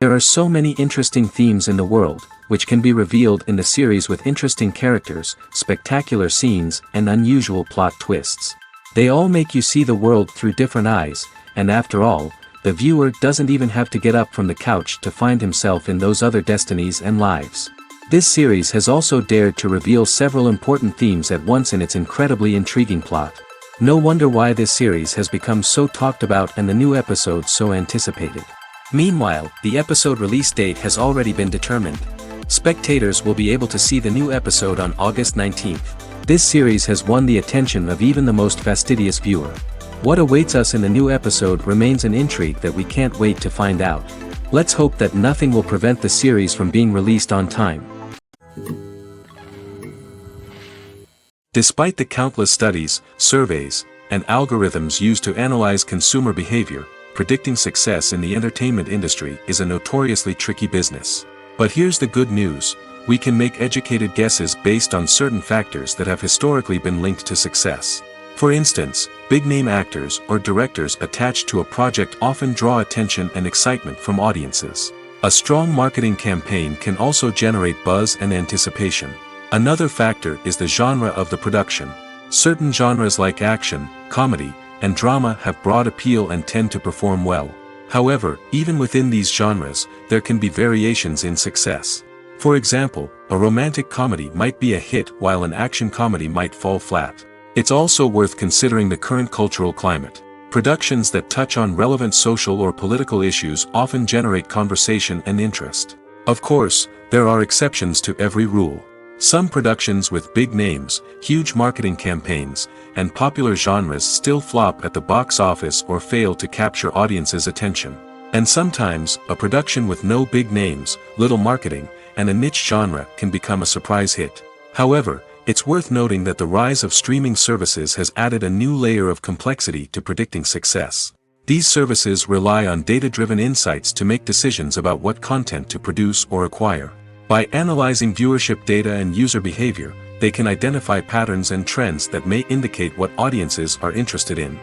There are so many interesting themes in the world, which can be revealed in the series with interesting characters, spectacular scenes, and unusual plot twists. They all make you see the world through different eyes, and after all, the viewer doesn't even have to get up from the couch to find himself in those other destinies and lives. This series has also dared to reveal several important themes at once in its incredibly intriguing plot. No wonder why this series has become so talked about and the new episodes so anticipated. Meanwhile, the episode release date has already been determined. Spectators will be able to see the new episode on August 19th. This series has won the attention of even the most fastidious viewer. What awaits us in the new episode remains an intrigue that we can't wait to find out. Let's hope that nothing will prevent the series from being released on time. Despite the countless studies, surveys, and algorithms used to analyze consumer behavior, predicting success in the entertainment industry is a notoriously tricky business. But here's the good news: we can make educated guesses based on certain factors that have historically been linked to success. For instance, big-name actors or directors attached to a project often draw attention and excitement from audiences. A strong marketing campaign can also generate buzz and anticipation. Another factor is the genre of the production. Certain genres like action, comedy, and drama have broad appeal and tend to perform well. However, even within these genres, there can be variations in success. For example, a romantic comedy might be a hit while an action comedy might fall flat. It's also worth considering the current cultural climate. Productions that touch on relevant social or political issues often generate conversation and interest. Of course, there are exceptions to every rule. Some productions with big names, huge marketing campaigns, and popular genres still flop at the box office or fail to capture audiences' attention. And sometimes, a production with no big names, little marketing, and a niche genre can become a surprise hit. However, it's worth noting that the rise of streaming services has added a new layer of complexity to predicting success. These services rely on data-driven insights to make decisions about what content to produce or acquire. By analyzing viewership data and user behavior, they can identify patterns and trends that may indicate what audiences are interested in.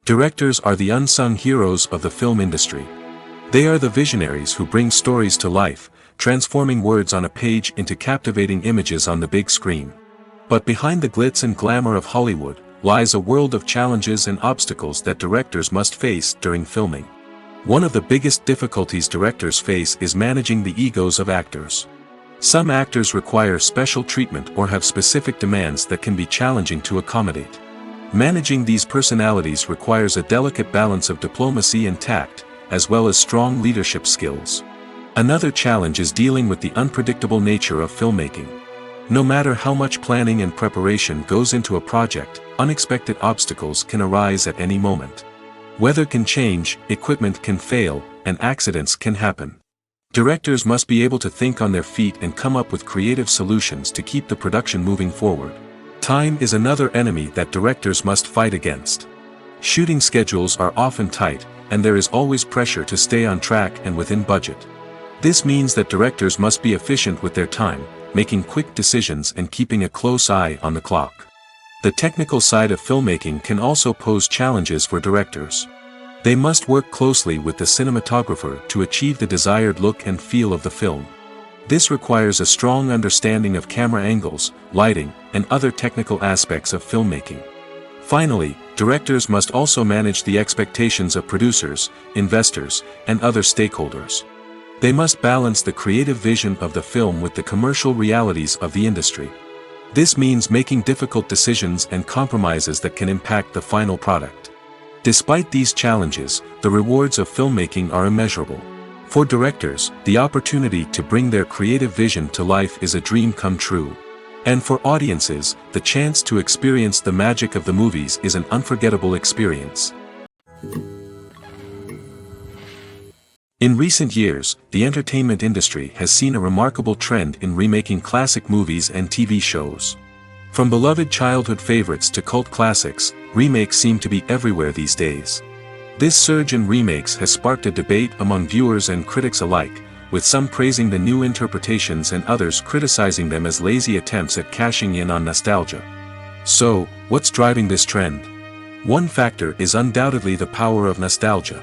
Directors are the unsung heroes of the film industry. They are the visionaries who bring stories to life, transforming words on a page into captivating images on the big screen. But behind the glitz and glamour of Hollywood lies a world of challenges and obstacles that directors must face during filming. One of the biggest difficulties directors face is managing the egos of actors. Some actors require special treatment or have specific demands that can be challenging to accommodate. Managing these personalities requires a delicate balance of diplomacy and tact, as well as strong leadership skills. Another challenge is dealing with the unpredictable nature of filmmaking. No matter how much planning and preparation goes into a project, unexpected obstacles can arise at any moment. Weather can change, equipment can fail, and accidents can happen. Directors must be able to think on their feet and come up with creative solutions to keep the production moving forward. Time is another enemy that directors must fight against. Shooting schedules are often tight, and there is always pressure to stay on track and within budget. This means that directors must be efficient with their time, making quick decisions and keeping a close eye on the clock. The technical side of filmmaking can also pose challenges for directors. They must work closely with the cinematographer to achieve the desired look and feel of the film. This requires a strong understanding of camera angles, lighting, and other technical aspects of filmmaking. Finally, directors must also manage the expectations of producers, investors, and other stakeholders. They must balance the creative vision of the film with the commercial realities of the industry. This means making difficult decisions and compromises that can impact the final product. Despite these challenges, the rewards of filmmaking are immeasurable. For directors, the opportunity to bring their creative vision to life is a dream come true. And for audiences, the chance to experience the magic of the movies is an unforgettable experience. In recent years, the entertainment industry has seen a remarkable trend in remaking classic movies and TV shows. From beloved childhood favorites to cult classics, remakes seem to be everywhere these days. This surge in remakes has sparked a debate among viewers and critics alike, with some praising the new interpretations and others criticizing them as lazy attempts at cashing in on nostalgia. So, what's driving this trend? One factor is undoubtedly the power of nostalgia.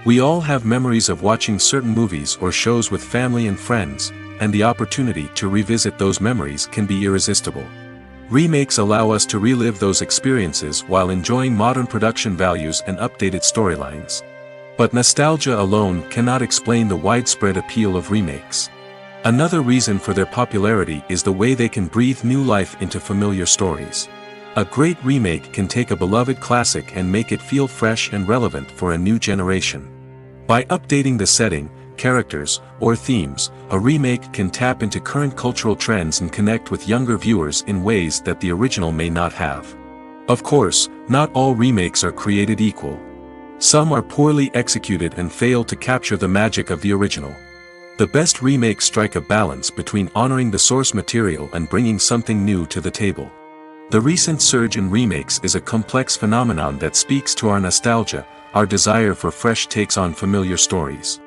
We all have memories of watching certain movies or shows with family and friends, and the opportunity to revisit those memories can be irresistible. Remakes allow us to relive those experiences while enjoying modern production values and updated storylines. But nostalgia alone cannot explain the widespread appeal of remakes. Another reason for their popularity is the way they can breathe new life into familiar stories. A great remake can take a beloved classic and make it feel fresh and relevant for a new generation. By updating the setting, characters, or themes, a remake can tap into current cultural trends and connect with younger viewers in ways that the original may not have. Of course, not all remakes are created equal. Some are poorly executed and fail to capture the magic of the original. The best remakes strike a balance between honoring the source material and bringing something new to the table. The recent surge in remakes is a complex phenomenon that speaks to our nostalgia, our desire for fresh takes on familiar stories.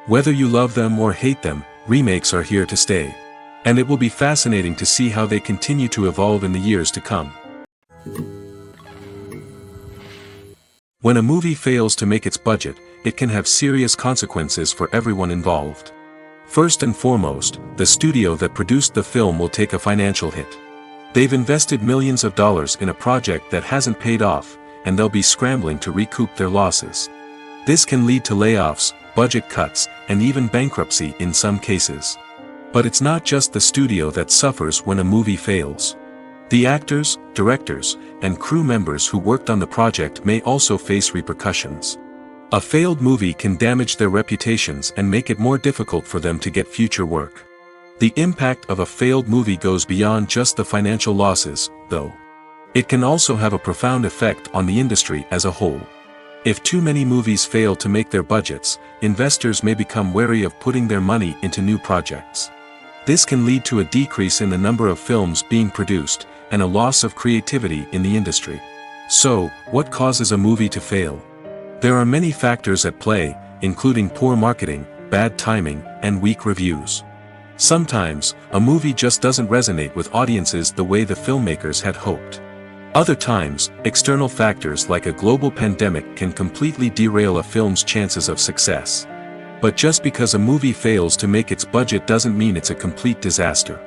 Whether you love them or hate them, remakes are here to stay. And it will be fascinating to see how they continue to evolve in the years to come. When a movie fails to make its budget, it can have serious consequences for everyone involved. First and foremost, the studio that produced the film will take a financial hit. They've invested millions of dollars in a project that hasn't paid off, and they'll be scrambling to recoup their losses. This can lead to layoffs, budget cuts, and even bankruptcy in some cases. But it's not just the studio that suffers when a movie fails. The actors, directors, and crew members who worked on the project may also face repercussions. A failed movie can damage their reputations and make it more difficult for them to get future work. The impact of a failed movie goes beyond just the financial losses, though. It can also have a profound effect on the industry as a whole. If too many movies fail to make their budgets, investors may become wary of putting their money into new projects. This can lead to a decrease in the number of films being produced, and a loss of creativity in the industry. So, what causes a movie to fail? There are many factors at play, including poor marketing, bad timing, and weak reviews. Sometimes, a movie just doesn't resonate with audiences the way the filmmakers had hoped. Other times, external factors like a global pandemic can completely derail a film's chances of success. But just because a movie fails to make its budget doesn't mean it's a complete disaster.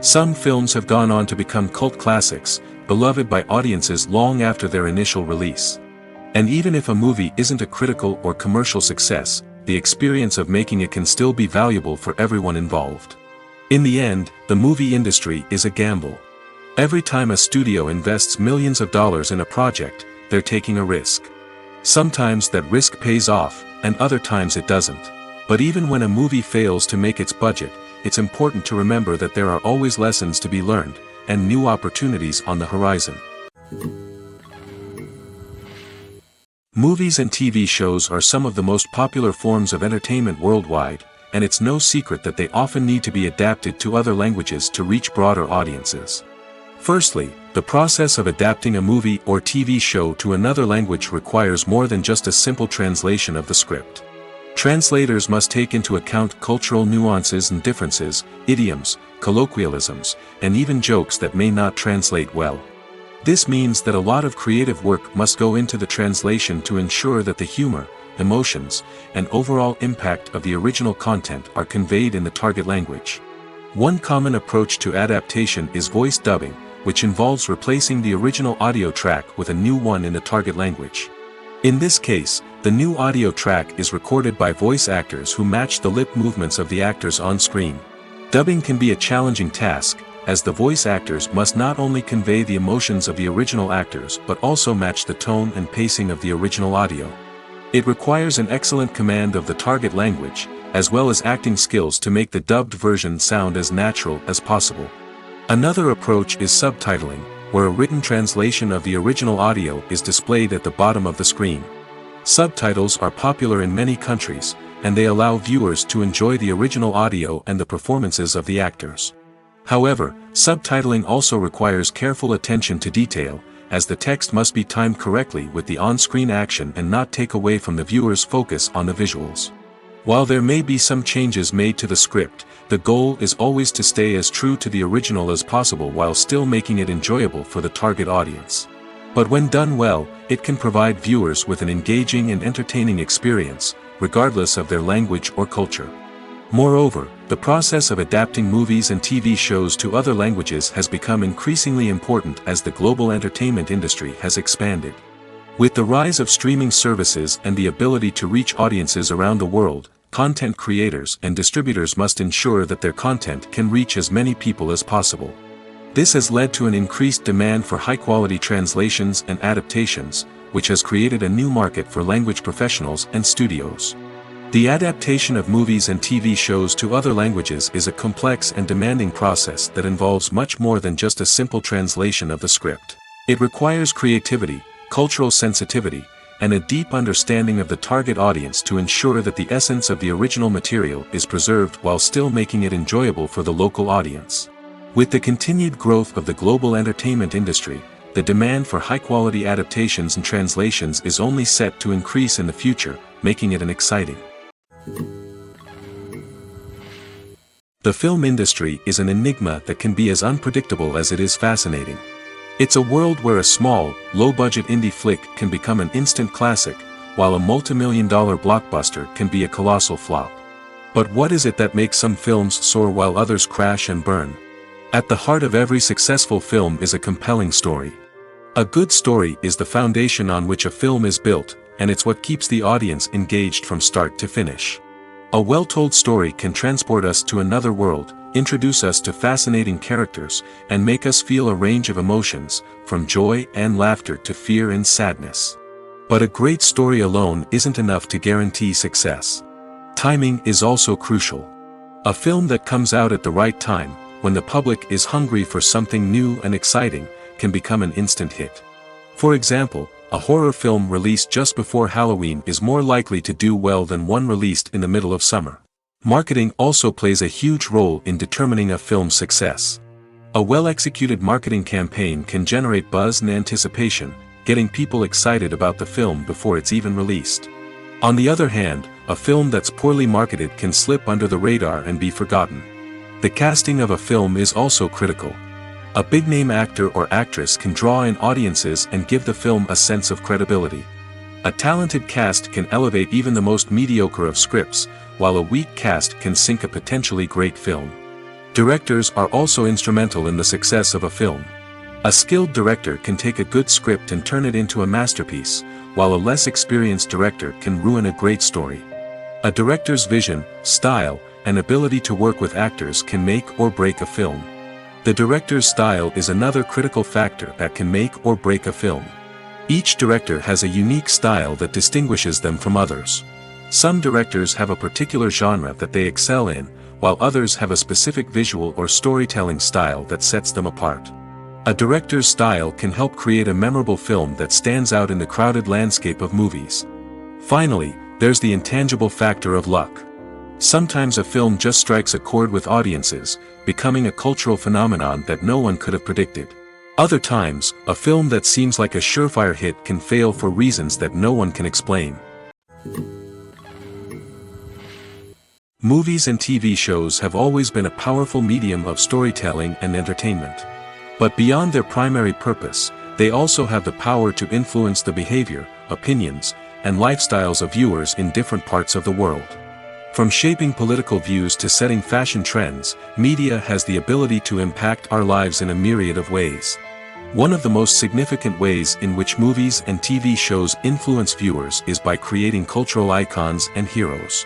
Some films have gone on to become cult classics, beloved by audiences long after their initial release. And even if a movie isn't a critical or commercial success, the experience of making it can still be valuable for everyone involved. In the end, the movie industry is a gamble. Every time a studio invests millions of dollars in a project, they're taking a risk. Sometimes that risk pays off, and other times it doesn't. But even when a movie fails to make its budget, it's important to remember that there are always lessons to be learned, and new opportunities on the horizon. Movies and TV shows are some of the most popular forms of entertainment worldwide, and it's no secret that they often need to be adapted to other languages to reach broader audiences. Firstly, the process of adapting a movie or TV show to another language requires more than just a simple translation of the script. Translators must take into account cultural nuances and differences, idioms, colloquialisms, and even jokes that may not translate well. This means that a lot of creative work must go into the translation to ensure that the humor, emotions, and overall impact of the original content are conveyed in the target language. One common approach to adaptation is voice dubbing, which involves replacing the original audio track with a new one in the target language. In this case, the new audio track is recorded by voice actors who match the lip movements of the actors on screen. Dubbing can be a challenging task, as the voice actors must not only convey the emotions of the original actors but also match the tone and pacing of the original audio. It requires an excellent command of the target language, as well as acting skills to make the dubbed version sound as natural as possible. Another approach is subtitling, where a written translation of the original audio is displayed at the bottom of the screen. Subtitles are popular in many countries, and they allow viewers to enjoy the original audio and the performances of the actors. However, subtitling also requires careful attention to detail, as the text must be timed correctly with the on-screen action and not take away from the viewer's focus on the visuals. While there may be some changes made to the script, the goal is always to stay as true to the original as possible while still making it enjoyable for the target audience. But when done well, it can provide viewers with an engaging and entertaining experience, regardless of their language or culture. Moreover, the process of adapting movies and TV shows to other languages has become increasingly important as the global entertainment industry has expanded. With the rise of streaming services and the ability to reach audiences around the world, content creators and distributors must ensure that their content can reach as many people as possible. This has led to an increased demand for high-quality translations and adaptations, which has created a new market for language professionals and studios. The adaptation of movies and TV shows to other languages is a complex and demanding process that involves much more than just a simple translation of the script. It requires creativity, cultural sensitivity, and a deep understanding of the target audience to ensure that the essence of the original material is preserved while still making it enjoyable for the local audience. With the continued growth of the global entertainment industry, the demand for high-quality adaptations and translations is only set to increase in the future, making it an exciting. The film industry is an enigma that can be as unpredictable as it is fascinating. It's a world where a small, low-budget indie flick can become an instant classic, while a multi-million-dollar blockbuster can be a colossal flop. But what is it that makes some films soar while others crash and burn? At the heart of every successful film is a compelling story. A good story is the foundation on which a film is built, and it's what keeps the audience engaged from start to finish. A well-told story can transport us to another world, introduce us to fascinating characters, and make us feel a range of emotions, from joy and laughter to fear and sadness. But a great story alone isn't enough to guarantee success. Timing is also crucial. A film that comes out at the right time, when the public is hungry for something new and exciting, can become an instant hit. For example, a horror film released just before Halloween is more likely to do well than one released in the middle of summer. Marketing also plays a huge role in determining a film's success. A well-executed marketing campaign can generate buzz and anticipation, getting people excited about the film before it's even released. On the other hand, a film that's poorly marketed can slip under the radar and be forgotten. The casting of a film is also critical. A big-name actor or actress can draw in audiences and give the film a sense of credibility. A talented cast can elevate even the most mediocre of scripts, while a weak cast can sink a potentially great film. Directors are also instrumental in the success of a film. A skilled director can take a good script and turn it into a masterpiece, while a less experienced director can ruin a great story. A director's vision, style, and ability to work with actors can make or break a film. The director's style is another critical factor that can make or break a film. Each director has a unique style that distinguishes them from others. Some directors have a particular genre that they excel in, while others have a specific visual or storytelling style that sets them apart. A director's style can help create a memorable film that stands out in the crowded landscape of movies. Finally, there's the intangible factor of luck. Sometimes a film just strikes a chord with audiences, becoming a cultural phenomenon that no one could have predicted. Other times, a film that seems like a surefire hit can fail for reasons that no one can explain. Movies and TV shows have always been a powerful medium of storytelling and entertainment. But beyond their primary purpose, they also have the power to influence the behavior, opinions, and lifestyles of viewers in different parts of the world. From shaping political views to setting fashion trends, media has the ability to impact our lives in a myriad of ways. One of the most significant ways in which movies and TV shows influence viewers is by creating cultural icons and heroes.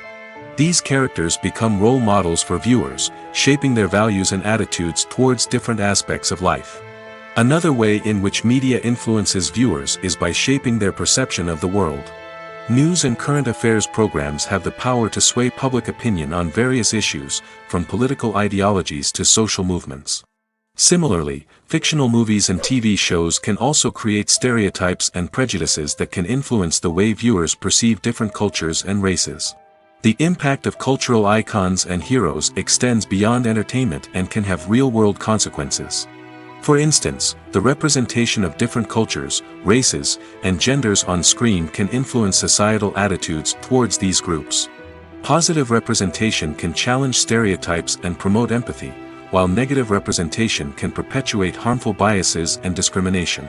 These characters become role models for viewers, shaping their values and attitudes towards different aspects of life. Another way in which media influences viewers is by shaping their perception of the world. News and current affairs programs have the power to sway public opinion on various issues, from political ideologies to social movements. Similarly, fictional movies and TV shows can also create stereotypes and prejudices that can influence the way viewers perceive different cultures and races. The impact of cultural icons and heroes extends beyond entertainment and can have real-world consequences. For instance, the representation of different cultures, races, and genders on screen can influence societal attitudes towards these groups. Positive representation can challenge stereotypes and promote empathy, while negative representation can perpetuate harmful biases and discrimination.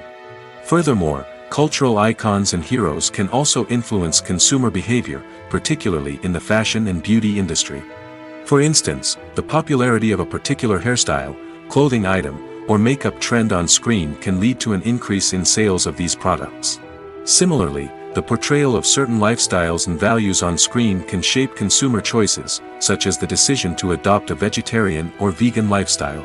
Furthermore, cultural icons and heroes can also influence consumer behavior, particularly in the fashion and beauty industry. For instance, the popularity of a particular hairstyle, clothing item, or makeup trend on screen can lead to an increase in sales of these products. Similarly, the portrayal of certain lifestyles and values on screen can shape consumer choices, such as the decision to adopt a vegetarian or vegan lifestyle.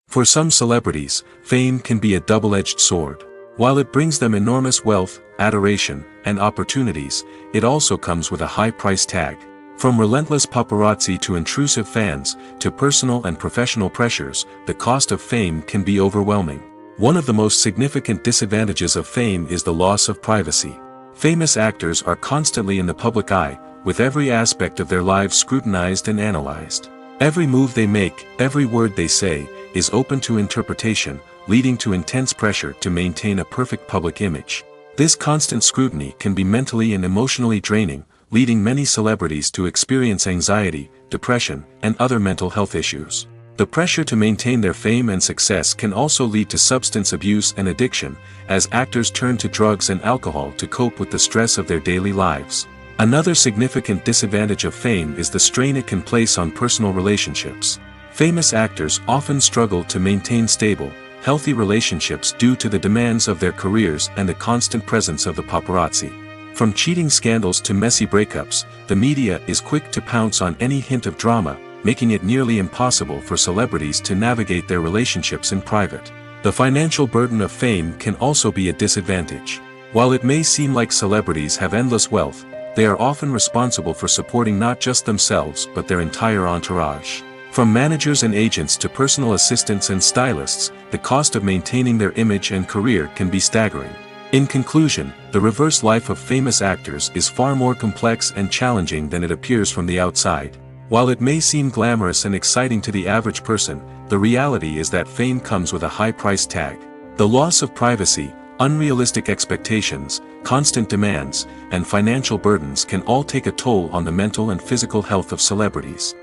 For some celebrities, fame can be a double-edged sword. While it brings them enormous wealth, adoration, and opportunities, it also comes with a high price tag. From relentless paparazzi to intrusive fans, to personal and professional pressures, the cost of fame can be overwhelming. One of the most significant disadvantages of fame is the loss of privacy. Famous actors are constantly in the public eye, with every aspect of their lives scrutinized and analyzed. Every move they make, every word they say, is open to interpretation, leading to intense pressure to maintain a perfect public image. This constant scrutiny can be mentally and emotionally draining, leading many celebrities to experience anxiety, depression, and other mental health issues. The pressure to maintain their fame and success can also lead to substance abuse and addiction, as actors turn to drugs and alcohol to cope with the stress of their daily lives. Another significant disadvantage of fame is the strain it can place on personal relationships. Famous actors often struggle to maintain stable, healthy relationships due to the demands of their careers and the constant presence of the paparazzi. From cheating scandals to messy breakups, the media is quick to pounce on any hint of drama, making it nearly impossible for celebrities to navigate their relationships in private. The financial burden of fame can also be a disadvantage. While it may seem like celebrities have endless wealth, they are often responsible for supporting not just themselves but their entire entourage. From managers and agents to personal assistants and stylists, the cost of maintaining their image and career can be staggering. In conclusion, the reverse life of famous actors is far more complex and challenging than it appears from the outside. While it may seem glamorous and exciting to the average person, the reality is that fame comes with a high price tag. The loss of privacy, unrealistic expectations, constant demands, and financial burdens can all take a toll on the mental and physical health of celebrities.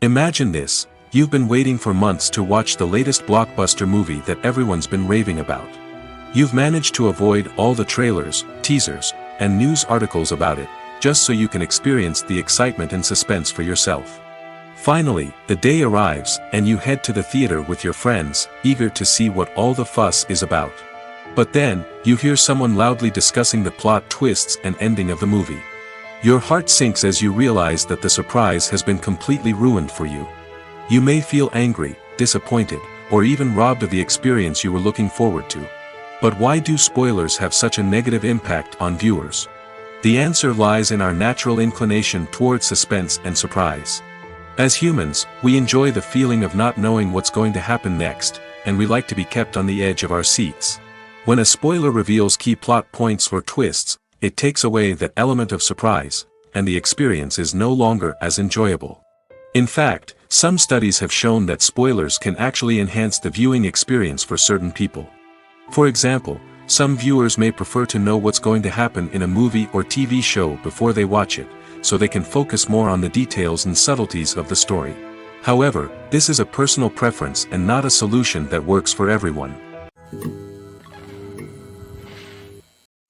Imagine this: you've been waiting for months to watch the latest blockbuster movie that everyone's been raving about. You've managed to avoid all the trailers, teasers, and news articles about it, just so you can experience the excitement and suspense for yourself. Finally, the day arrives, and you head to the theater with your friends, eager to see what all the fuss is about. But then, you hear someone loudly discussing the plot twists and ending of the movie. Your heart sinks as you realize that the surprise has been completely ruined for you. You may feel angry, disappointed, or even robbed of the experience you were looking forward to. But why do spoilers have such a negative impact on viewers? The answer lies in our natural inclination towards suspense and surprise. As humans, we enjoy the feeling of not knowing what's going to happen next, and we like to be kept on the edge of our seats. When a spoiler reveals key plot points or twists, it takes away that element of surprise, and the experience is no longer as enjoyable. In fact, some studies have shown that spoilers can actually enhance the viewing experience for certain people. For example, some viewers may prefer to know what's going to happen in a movie or TV show before they watch it, so they can focus more on the details and subtleties of the story. However, this is a personal preference and not a solution that works for everyone.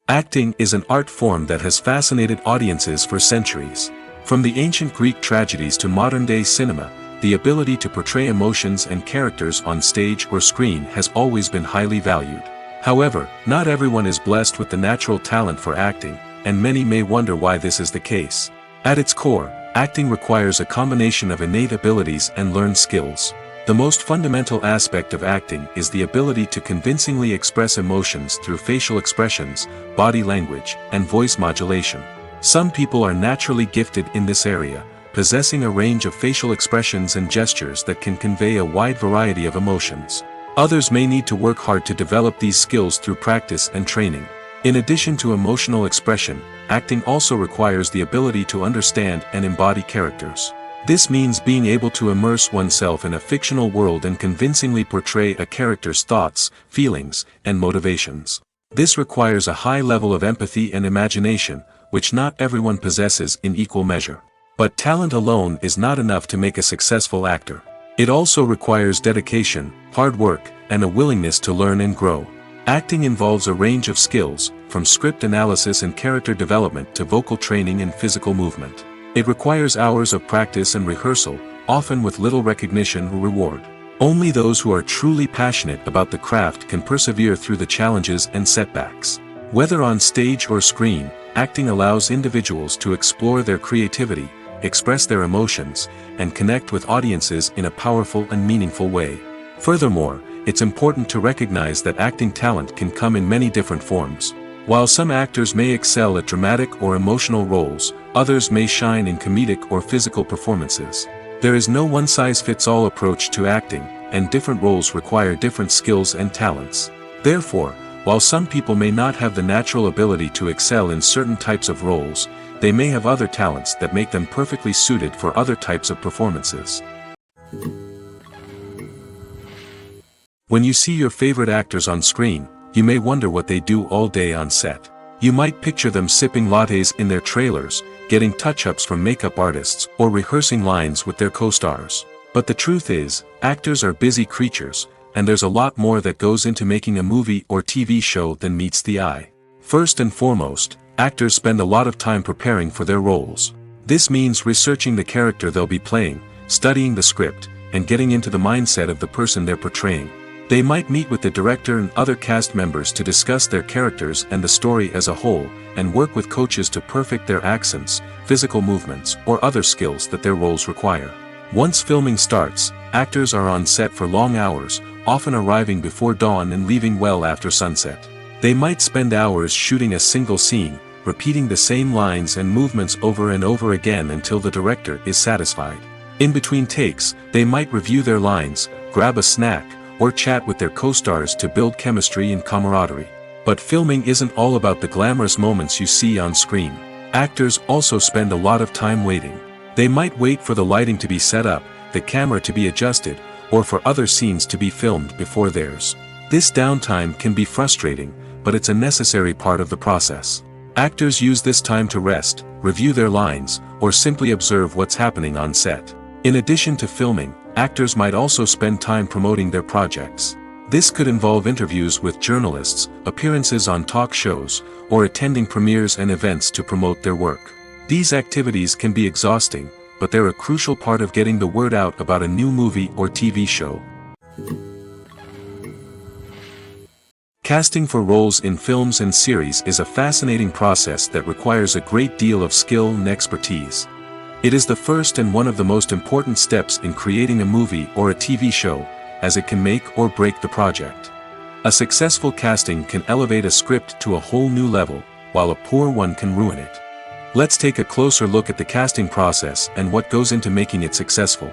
Acting is an art form that has fascinated audiences for centuries. From the ancient Greek tragedies to modern-day cinema, the ability to portray emotions and characters on stage or screen has always been highly valued. However, not everyone is blessed with the natural talent for acting, and many may wonder why this is the case. At its core, acting requires a combination of innate abilities and learned skills. The most fundamental aspect of acting is the ability to convincingly express emotions through facial expressions, body language, and voice modulation. Some people are naturally gifted in this area, possessing a range of facial expressions and gestures that can convey a wide variety of emotions. Others may need to work hard to develop these skills through practice and training. In addition to emotional expression, acting also requires the ability to understand and embody characters. This means being able to immerse oneself in a fictional world and convincingly portray a character's thoughts, feelings, and motivations. This requires a high level of empathy and imagination, which not everyone possesses in equal measure. But talent alone is not enough to make a successful actor. It also requires dedication, hard work, and a willingness to learn and grow. Acting involves a range of skills, from script analysis and character development to vocal training and physical movement. It requires hours of practice and rehearsal, often with little recognition or reward. Only those who are truly passionate about the craft can persevere through the challenges and setbacks. Whether on stage or screen, acting allows individuals to explore their creativity, express their emotions, and connect with audiences in a powerful and meaningful way. Furthermore, it's important to recognize that acting talent can come in many different forms. While some actors may excel at dramatic or emotional roles, others may shine in comedic or physical performances. There is no one-size-fits-all approach to acting, and different roles require different skills and talents. Therefore, while some people may not have the natural ability to excel in certain types of roles, they may have other talents that make them perfectly suited for other types of performances. When you see your favorite actors on screen, you may wonder what they do all day on set. You might picture them sipping lattes in their trailers, getting touch-ups from makeup artists, or rehearsing lines with their co-stars. But the truth is, actors are busy creatures, and there's a lot more that goes into making a movie or TV show than meets the eye. First and foremost, actors spend a lot of time preparing for their roles. This means researching the character they'll be playing, studying the script, and getting into the mindset of the person they're portraying. They might meet with the director and other cast members to discuss their characters and the story as a whole, and work with coaches to perfect their accents, physical movements, or other skills that their roles require. Once filming starts, actors are on set for long hours, often arriving before dawn and leaving well after sunset. They might spend hours shooting a single scene, repeating the same lines and movements over and over again until the director is satisfied. In between takes, they might review their lines, grab a snack, or chat with their co-stars to build chemistry and camaraderie. But filming isn't all about the glamorous moments you see on screen. Actors also spend a lot of time waiting. They might wait for the lighting to be set up, the camera to be adjusted, or for other scenes to be filmed before theirs. This downtime can be frustrating, but it's a necessary part of the process. Actors use this time to rest, review their lines, or simply observe what's happening on set. In addition to filming, actors might also spend time promoting their projects. This could involve interviews with journalists, appearances on talk shows, or attending premieres and events to promote their work. These activities can be exhausting, but they're a crucial part of getting the word out about a new movie or TV show. Casting for roles in films and series is a fascinating process that requires a great deal of skill and expertise. It is the first and one of the most important steps in creating a movie or a TV show, as it can make or break the project. A successful casting can elevate a script to a whole new level, while a poor one can ruin it. Let's take a closer look at the casting process and what goes into making it successful.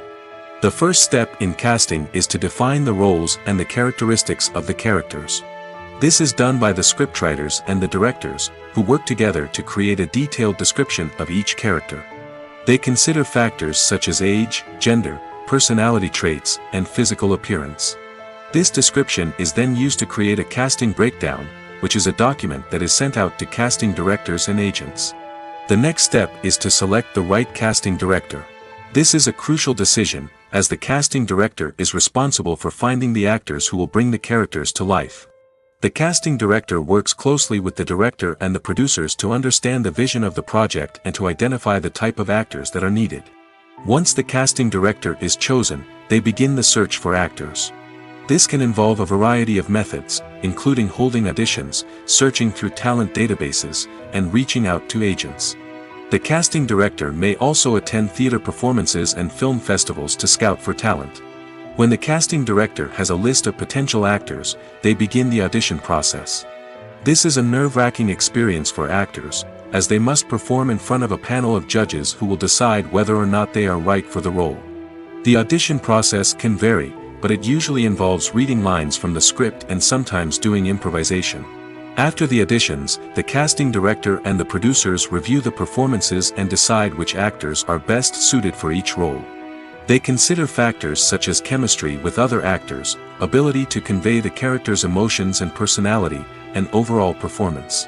The first step in casting is to define the roles and the characteristics of the characters. This is done by the scriptwriters and the directors, who work together to create a detailed description of each character. They consider factors such as age, gender, personality traits, and physical appearance. This description is then used to create a casting breakdown, which is a document that is sent out to casting directors and agents. The next step is to select the right casting director. This is a crucial decision, as the casting director is responsible for finding the actors who will bring the characters to life. The casting director works closely with the director and the producers to understand the vision of the project and to identify the type of actors that are needed. Once the casting director is chosen, they begin the search for actors. This can involve a variety of methods, including holding auditions, searching through talent databases, and reaching out to agents. The casting director may also attend theater performances and film festivals to scout for talent. When the casting director has a list of potential actors, they begin the audition process. This is a nerve-wracking experience for actors, as they must perform in front of a panel of judges who will decide whether or not they are right for the role. The audition process can vary, but it usually involves reading lines from the script and sometimes doing improvisation. After the auditions, the casting director and the producers review the performances and decide which actors are best suited for each role. They consider factors such as chemistry with other actors, ability to convey the character's emotions and personality, and overall performance.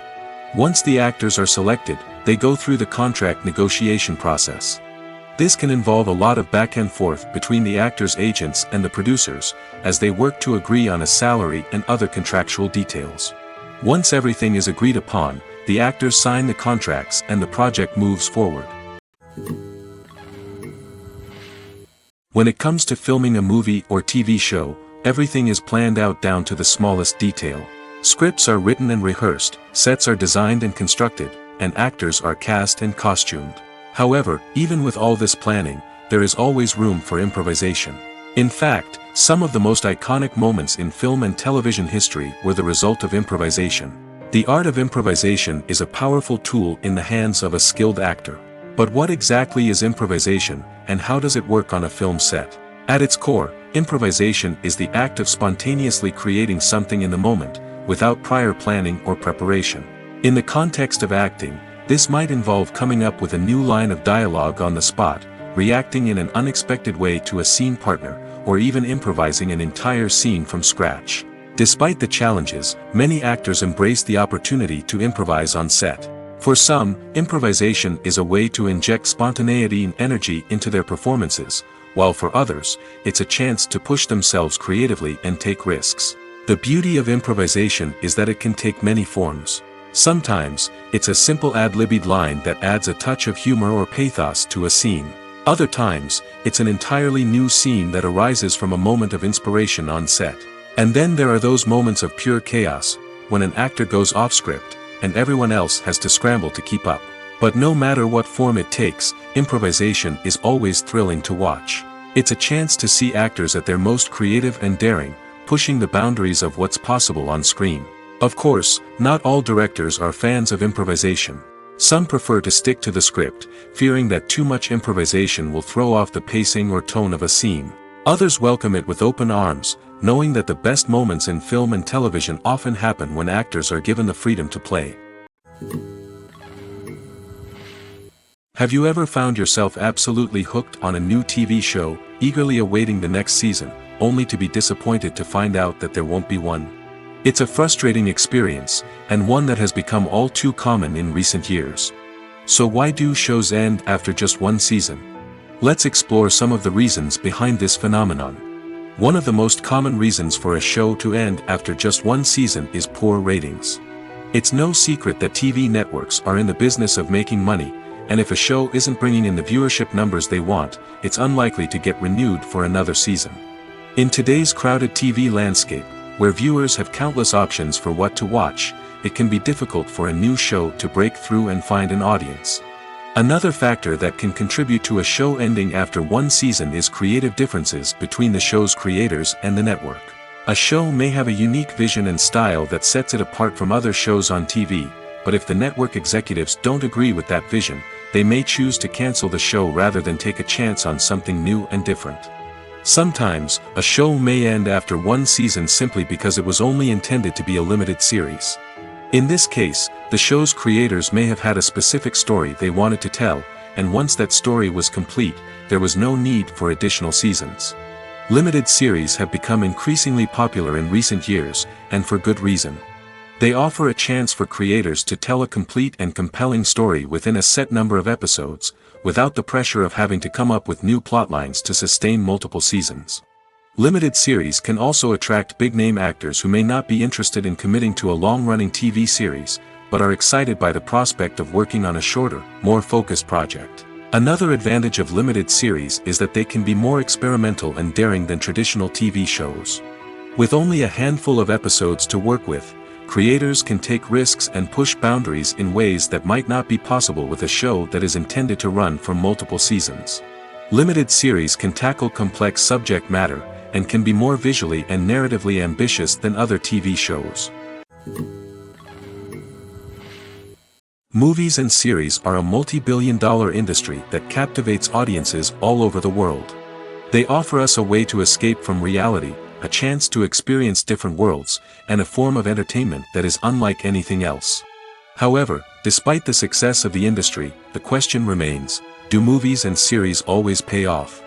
Once the actors are selected, they go through the contract negotiation process. This can involve a lot of back and forth between the actors' agents and the producers, as they work to agree on a salary and other contractual details. Once everything is agreed upon, the actors sign the contracts and the project moves forward. When it comes to filming a movie or TV show, everything is planned out down to the smallest detail. Scripts are written and rehearsed, sets are designed and constructed, and actors are cast and costumed. However, even with all this planning, there is always room for improvisation. In fact, some of the most iconic moments in film and television history were the result of improvisation. The art of improvisation is a powerful tool in the hands of a skilled actor. But what exactly is improvisation, and how does it work on a film set? At its core, improvisation is the act of spontaneously creating something in the moment, without prior planning or preparation. In the context of acting, this might involve coming up with a new line of dialogue on the spot, reacting in an unexpected way to a scene partner, or even improvising an entire scene from scratch. Despite the challenges, many actors embrace the opportunity to improvise on set. For some, improvisation is a way to inject spontaneity and energy into their performances, while for others, it's a chance to push themselves creatively and take risks. The beauty of improvisation is that it can take many forms. Sometimes, it's a simple ad-libbed line that adds a touch of humor or pathos to a scene. Other times, it's an entirely new scene that arises from a moment of inspiration on set. And then there are those moments of pure chaos, when an actor goes off script, and everyone else has to scramble to keep up. But no matter what form it takes, improvisation is always thrilling to watch. It's a chance to see actors at their most creative and daring, pushing the boundaries of what's possible on screen. Of course, not all directors are fans of improvisation. Some prefer to stick to the script, fearing that too much improvisation will throw off the pacing or tone of a scene. Others welcome it with open arms, knowing that the best moments in film and television often happen when actors are given the freedom to play. Have you ever found yourself absolutely hooked on a new TV show, eagerly awaiting the next season, only to be disappointed to find out that there won't be one? It's a frustrating experience, and one that has become all too common in recent years. So why do shows end after just one season? Let's explore some of the reasons behind this phenomenon. One of the most common reasons for a show to end after just one season is poor ratings. It's no secret that TV networks are in the business of making money, and if a show isn't bringing in the viewership numbers they want, it's unlikely to get renewed for another season. In today's crowded TV landscape, where viewers have countless options for what to watch, it can be difficult for a new show to break through and find an audience. Another factor that can contribute to a show ending after one season is creative differences between the show's creators and the network. A show may have a unique vision and style that sets it apart from other shows on TV, but if the network executives don't agree with that vision, they may choose to cancel the show rather than take a chance on something new and different. Sometimes, a show may end after one season simply because it was only intended to be a limited series. In this case, the show's creators may have had a specific story they wanted to tell, and once that story was complete, there was no need for additional seasons. Limited series have become increasingly popular in recent years, and for good reason. They offer a chance for creators to tell a complete and compelling story within a set number of episodes, without the pressure of having to come up with new plotlines to sustain multiple seasons. Limited series can also attract big-name actors who may not be interested in committing to a long-running TV series, but are excited by the prospect of working on a shorter, more focused project. Another advantage of limited series is that they can be more experimental and daring than traditional TV shows. With only a handful of episodes to work with, creators can take risks and push boundaries in ways that might not be possible with a show that is intended to run for multiple seasons. Limited series can tackle complex subject matter, and can be more visually and narratively ambitious than other TV shows. Movies and series are a multi-billion-dollar industry that captivates audiences all over the world. They offer us a way to escape from reality, a chance to experience different worlds, and a form of entertainment that is unlike anything else. However, despite the success of the industry, the question remains, do movies and series always pay off?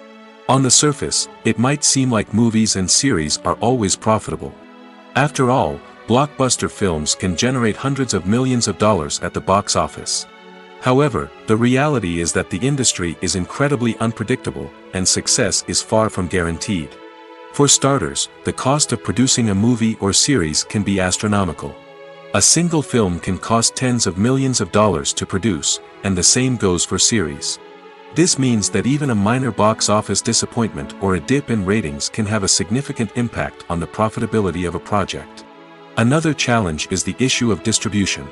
On the surface, it might seem like movies and series are always profitable. After all, blockbuster films can generate hundreds of millions of dollars at the box office. However, the reality is that the industry is incredibly unpredictable, and success is far from guaranteed. For starters, the cost of producing a movie or series can be astronomical. A single film can cost tens of millions of dollars to produce, and the same goes for series. This means that even a minor box office disappointment or a dip in ratings can have a significant impact on the profitability of a project. Another challenge is the issue of distribution.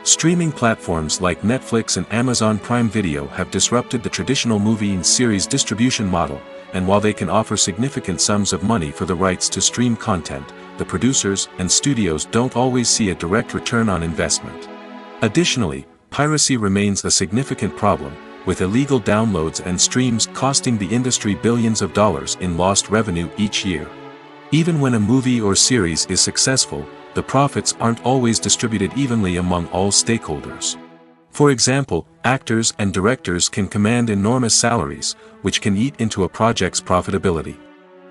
Streaming platforms like Netflix and Amazon Prime Video have disrupted the traditional movie and series distribution model, and while they can offer significant sums of money for the rights to stream content, the producers and studios don't always see a direct return on investment. Additionally, piracy remains a significant problem, with illegal downloads and streams costing the industry billions of dollars in lost revenue each year. Even when a movie or series is successful, the profits aren't always distributed evenly among all stakeholders. For example, actors and directors can command enormous salaries, which can eat into a project's profitability.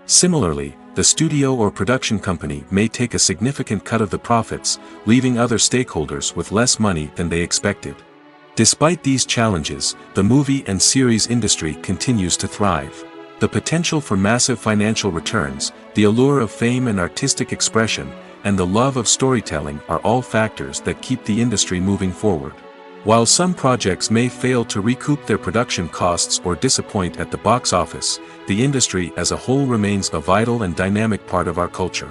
Similarly, the studio or production company may take a significant cut of the profits, leaving other stakeholders with less money than they expected. Despite these challenges, the movie and series industry continues to thrive. The potential for massive financial returns, the allure of fame and artistic expression, and the love of storytelling are all factors that keep the industry moving forward. While some projects may fail to recoup their production costs or disappoint at the box office, the industry as a whole remains a vital and dynamic part of our culture.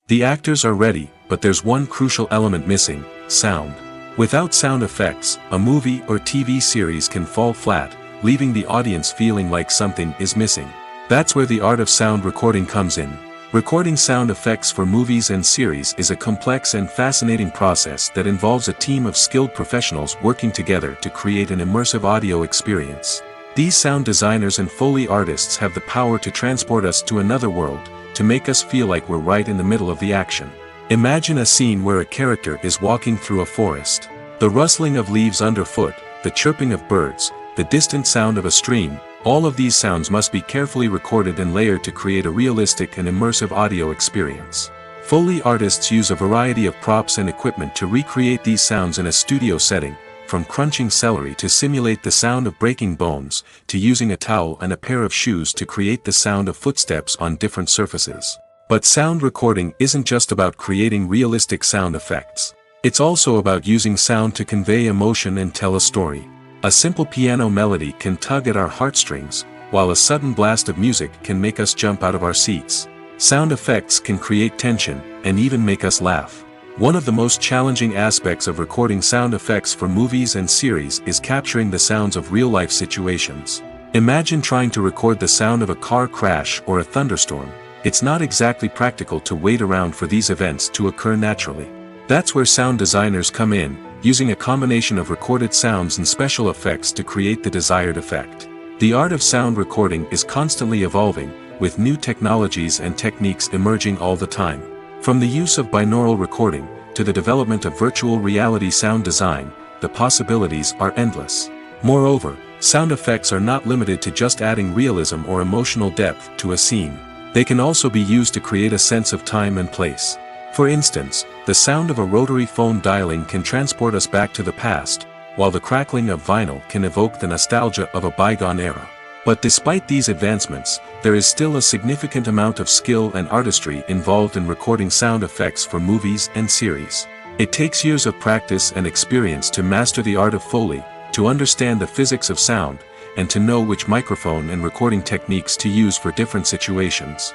The actors are ready, but there's one crucial element missing: sound. Without sound effects, a movie or TV series can fall flat, leaving the audience feeling like something is missing. That's where the art of sound recording comes in. Recording sound effects for movies and series is a complex and fascinating process that involves a team of skilled professionals working together to create an immersive audio experience. These sound designers and Foley artists have the power to transport us to another world, to make us feel like we're right in the middle of the action. Imagine a scene where a character is walking through a forest. The rustling of leaves underfoot, the chirping of birds, the distant sound of a stream, all of these sounds must be carefully recorded and layered to create a realistic and immersive audio experience. Foley artists use a variety of props and equipment to recreate these sounds in a studio setting, from crunching celery to simulate the sound of breaking bones, to using a towel and a pair of shoes to create the sound of footsteps on different surfaces. But sound recording isn't just about creating realistic sound effects. It's also about using sound to convey emotion and tell a story. A simple piano melody can tug at our heartstrings, while a sudden blast of music can make us jump out of our seats. Sound effects can create tension, and even make us laugh. One of the most challenging aspects of recording sound effects for movies and series is capturing the sounds of real-life situations. Imagine trying to record the sound of a car crash or a thunderstorm. It's not exactly practical to wait around for these events to occur naturally. That's where sound designers come in, using a combination of recorded sounds and special effects to create the desired effect. The art of sound recording is constantly evolving, with new technologies and techniques emerging all the time. From the use of binaural recording, to the development of virtual reality sound design, the possibilities are endless. Moreover, sound effects are not limited to just adding realism or emotional depth to a scene. They can also be used to create a sense of time and place. For instance, the sound of a rotary phone dialing can transport us back to the past, while the crackling of vinyl can evoke the nostalgia of a bygone era. But despite these advancements, there is still a significant amount of skill and artistry involved in recording sound effects for movies and series. It takes years of practice and experience to master the art of Foley, to understand the physics of sound, and to know which microphone and recording techniques to use for different situations.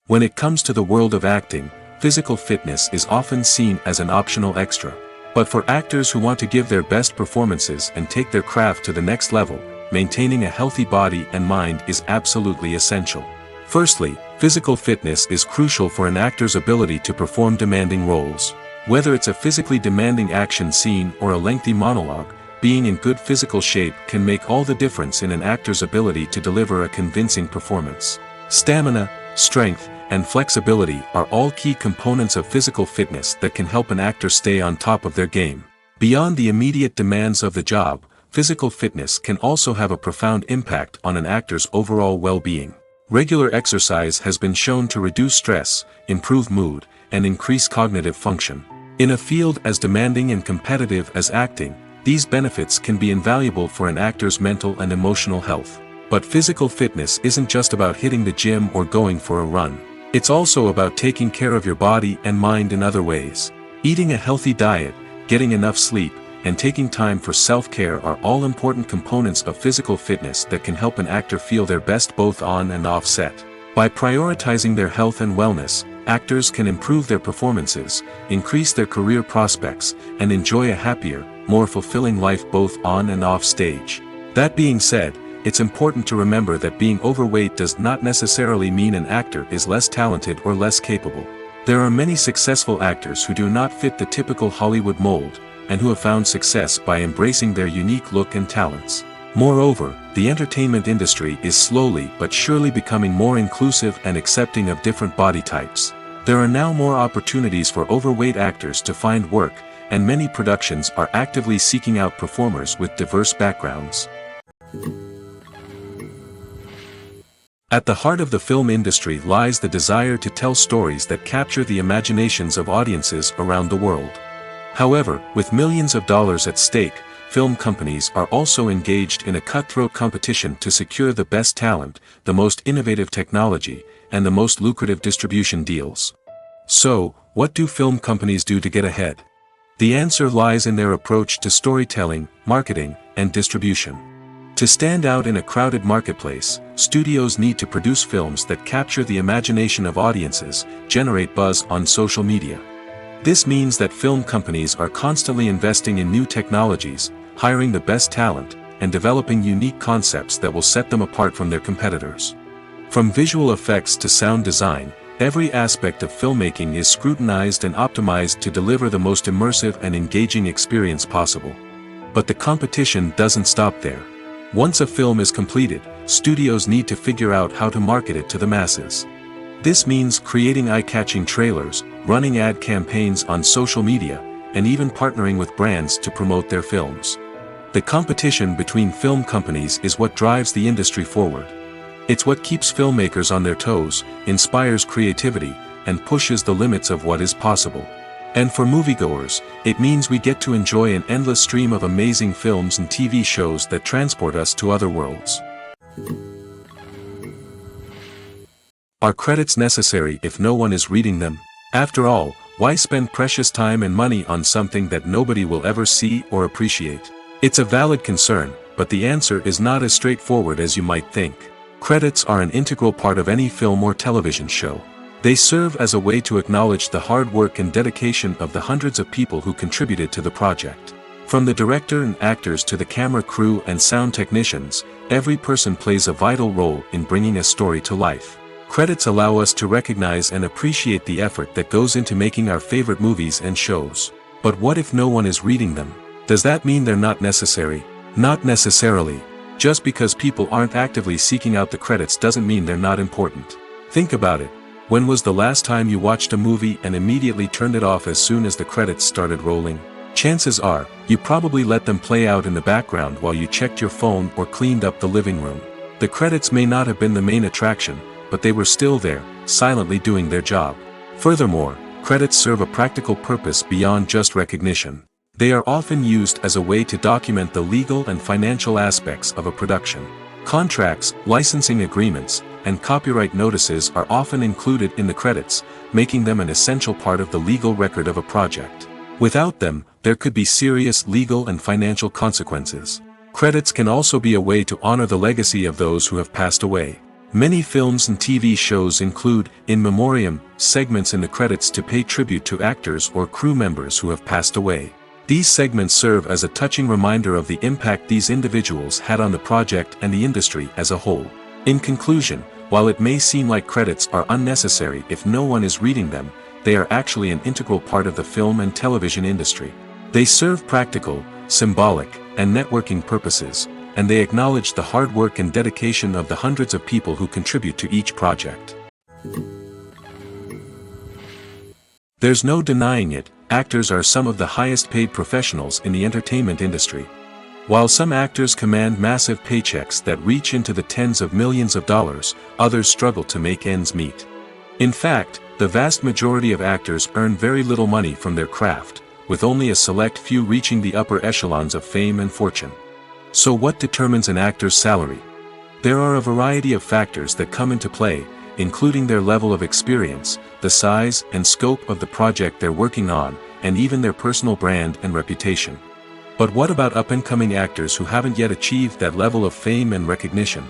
When it comes to the world of acting, physical fitness is often seen as an optional extra. But for actors who want to give their best performances and take their craft to the next level, maintaining a healthy body and mind is absolutely essential. Firstly, physical fitness is crucial for an actor's ability to perform demanding roles. Whether it's a physically demanding action scene or a lengthy monologue, being in good physical shape can make all the difference in an actor's ability to deliver a convincing performance. Stamina, strength, and flexibility are all key components of physical fitness that can help an actor stay on top of their game. Beyond the immediate demands of the job, physical fitness can also have a profound impact on an actor's overall well-being. Regular exercise has been shown to reduce stress, improve mood, and increase cognitive function. In a field as demanding and competitive as acting, these benefits can be invaluable for an actor's mental and emotional health. But physical fitness isn't just about hitting the gym or going for a run. It's also about taking care of your body and mind in other ways. Eating a healthy diet, getting enough sleep, and taking time for self-care are all important components of physical fitness that can help an actor feel their best both on and off set. By prioritizing their health and wellness, actors can improve their performances, increase their career prospects, and enjoy a happier, more fulfilling life both on and off stage. That being said, it's important to remember that being overweight does not necessarily mean an actor is less talented or less capable. There are many successful actors who do not fit the typical Hollywood mold, and who have found success by embracing their unique look and talents. Moreover, the entertainment industry is slowly but surely becoming more inclusive and accepting of different body types. There are now more opportunities for overweight actors to find work, and many productions are actively seeking out performers with diverse backgrounds. At the heart of the film industry lies the desire to tell stories that capture the imaginations of audiences around the world. However, with millions of dollars at stake, film companies are also engaged in a cutthroat competition to secure the best talent, the most innovative technology, and the most lucrative distribution deals. So, what do film companies do to get ahead? The answer lies in their approach to storytelling, marketing, and distribution. To stand out in a crowded marketplace, studios need to produce films that capture the imagination of audiences, generate buzz on social media. This means that film companies are constantly investing in new technologies, hiring the best talent, and developing unique concepts that will set them apart from their competitors. From visual effects to sound design, every aspect of filmmaking is scrutinized and optimized to deliver the most immersive and engaging experience possible. But the competition doesn't stop there. Once a film is completed, studios need to figure out how to market it to the masses. This means creating eye-catching trailers, running ad campaigns on social media, and even partnering with brands to promote their films. The competition between film companies is what drives the industry forward. It's what keeps filmmakers on their toes, inspires creativity, and pushes the limits of what is possible. And for moviegoers, it means we get to enjoy an endless stream of amazing films and TV shows that transport us to other worlds. Are credits necessary if no one is reading them? After all, why spend precious time and money on something that nobody will ever see or appreciate? It's a valid concern, but the answer is not as straightforward as you might think. Credits are an integral part of any film or television show. They serve as a way to acknowledge the hard work and dedication of the hundreds of people who contributed to the project. From the director and actors to the camera crew and sound technicians, every person plays a vital role in bringing a story to life. Credits allow us to recognize and appreciate the effort that goes into making our favorite movies and shows. But what if no one is reading them? Does that mean they're not necessary? Not necessarily. Just because people aren't actively seeking out the credits doesn't mean they're not important. Think about it. When was the last time you watched a movie and immediately turned it off as soon as the credits started rolling? Chances are, you probably let them play out in the background while you checked your phone or cleaned up the living room. The credits may not have been the main attraction, but they were still there, silently doing their job. Furthermore, credits serve a practical purpose beyond just recognition. They are often used as a way to document the legal and financial aspects of a production. Contracts, licensing agreements, and copyright notices are often included in the credits, making them an essential part of the legal record of a project. Without them, there could be serious legal and financial consequences. Credits can also be a way to honor the legacy of those who have passed away. Many films and TV shows include, in memoriam, segments in the credits to pay tribute to actors or crew members who have passed away. These segments serve as a touching reminder of the impact these individuals had on the project and the industry as a whole. In conclusion, while it may seem like credits are unnecessary if no one is reading them, they are actually an integral part of the film and television industry. They serve practical, symbolic, and networking purposes, and they acknowledge the hard work and dedication of the hundreds of people who contribute to each project. There's no denying it, actors are some of the highest paid professionals in the entertainment industry. While some actors command massive paychecks that reach into the tens of millions of dollars, others struggle to make ends meet. In fact, the vast majority of actors earn very little money from their craft, with only a select few reaching the upper echelons of fame and fortune. So what determines an actor's salary? There are a variety of factors that come into play, including their level of experience, the size and scope of the project they're working on, and even their personal brand and reputation. But what about up-and-coming actors who haven't yet achieved that level of fame and recognition?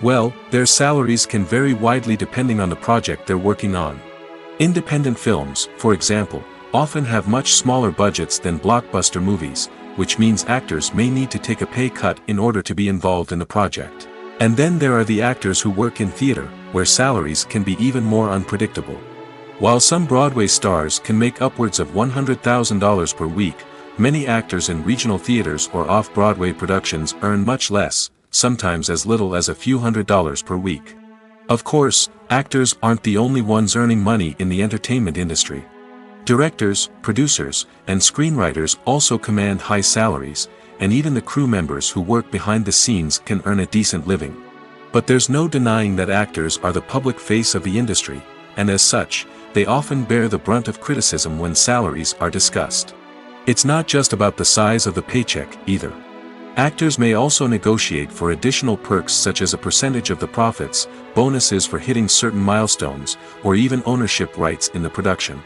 Well, their salaries can vary widely depending on the project they're working on. Independent films, for example, often have much smaller budgets than blockbuster movies, which means actors may need to take a pay cut in order to be involved in the project. And then there are the actors who work in theater, where salaries can be even more unpredictable. While some Broadway stars can make upwards of $100,000 per week, many actors in regional theaters or off-Broadway productions earn much less, sometimes as little as a few $100s per week. Of course, actors aren't the only ones earning money in the entertainment industry. Directors, producers, and screenwriters also command high salaries, and even the crew members who work behind the scenes can earn a decent living. But there's no denying that actors are the public face of the industry, and as such, they often bear the brunt of criticism when salaries are discussed. It's not just about the size of the paycheck, either. Actors may also negotiate for additional perks such as a percentage of the profits, bonuses for hitting certain milestones, or even ownership rights in the production.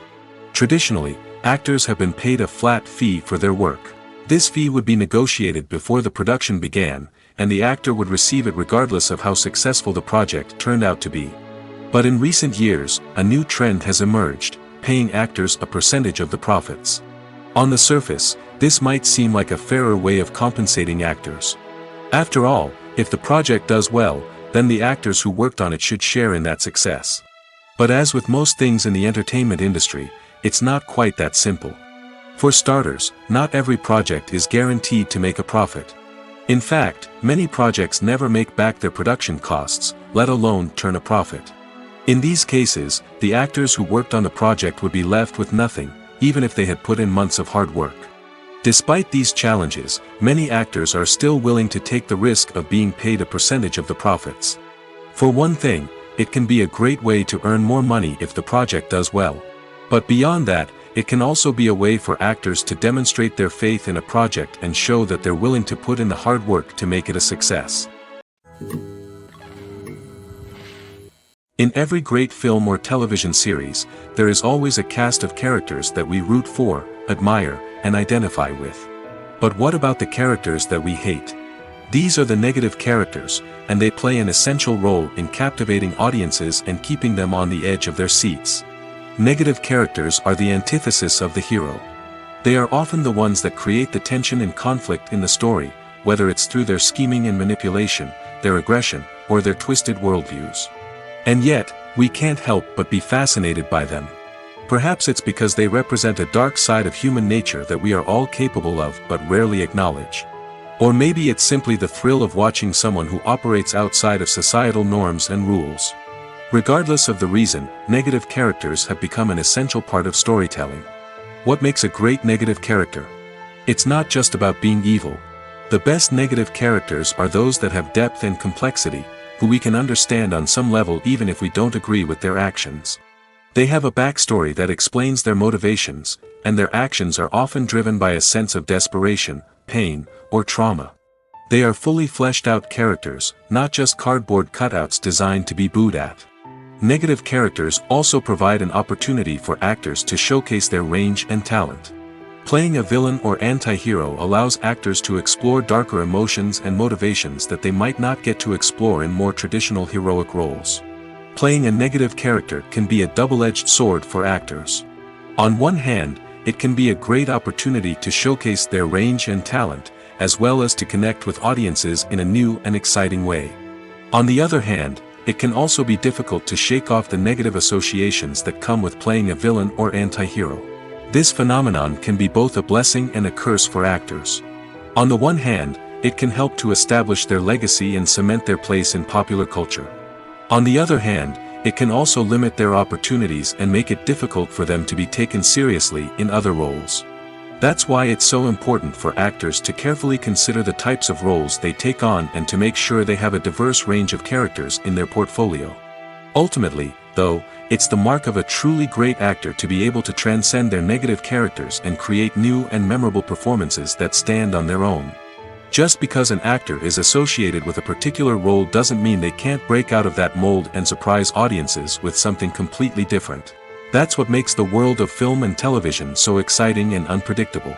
Traditionally, actors have been paid a flat fee for their work. This fee would be negotiated before the production began, and the actor would receive it regardless of how successful the project turned out to be. But in recent years, a new trend has emerged, paying actors a percentage of the profits. On the surface, this might seem like a fairer way of compensating actors. After all, if the project does well, then the actors who worked on it should share in that success. But as with most things in the entertainment industry, it's not quite that simple. For starters, not every project is guaranteed to make a profit. In fact, many projects never make back their production costs, let alone turn a profit. In these cases, the actors who worked on the project would be left with nothing, even if they had put in months of hard work. Despite these challenges, many actors are still willing to take the risk of being paid a percentage of the profits. For one thing, it can be a great way to earn more money if the project does well. But beyond that, it can also be a way for actors to demonstrate their faith in a project and show that they're willing to put in the hard work to make it a success. In every great film or television series, there is always a cast of characters that we root for, admire, and identify with. But what about the characters that we hate? These are the negative characters, and they play an essential role in captivating audiences and keeping them on the edge of their seats. Negative characters are the antithesis of the hero. They are often the ones that create the tension and conflict in the story, whether it's through their scheming and manipulation, their aggression, or their twisted worldviews. And yet, we can't help but be fascinated by them. Perhaps it's because they represent a dark side of human nature that we are all capable of but rarely acknowledge. Or maybe it's simply the thrill of watching someone who operates outside of societal norms and rules. Regardless of the reason, negative characters have become an essential part of storytelling. What makes a great negative character? It's not just about being evil. The best negative characters are those that have depth and complexity, who we can understand on some level even if we don't agree with their actions. They have a backstory that explains their motivations, and their actions are often driven by a sense of desperation, pain, or trauma. They are fully fleshed out characters, not just cardboard cutouts designed to be booed at. Negative characters also provide an opportunity for actors to showcase their range and talent. Playing a villain or anti-hero allows actors to explore darker emotions and motivations that they might not get to explore in more traditional heroic roles. Playing a negative character can be a double-edged sword for actors. On one hand, it can be a great opportunity to showcase their range and talent, as well as to connect with audiences in a new and exciting way. On the other hand, it can also be difficult to shake off the negative associations that come with playing a villain or anti-hero. This phenomenon can be both a blessing and a curse for actors. On the one hand, it can help to establish their legacy and cement their place in popular culture. On the other hand, it can also limit their opportunities and make it difficult for them to be taken seriously in other roles. That's why it's so important for actors to carefully consider the types of roles they take on and to make sure they have a diverse range of characters in their portfolio. Ultimately, though, it's the mark of a truly great actor to be able to transcend their negative characters and create new and memorable performances that stand on their own. Just because an actor is associated with a particular role doesn't mean they can't break out of that mold and surprise audiences with something completely different. That's what makes the world of film and television so exciting and unpredictable.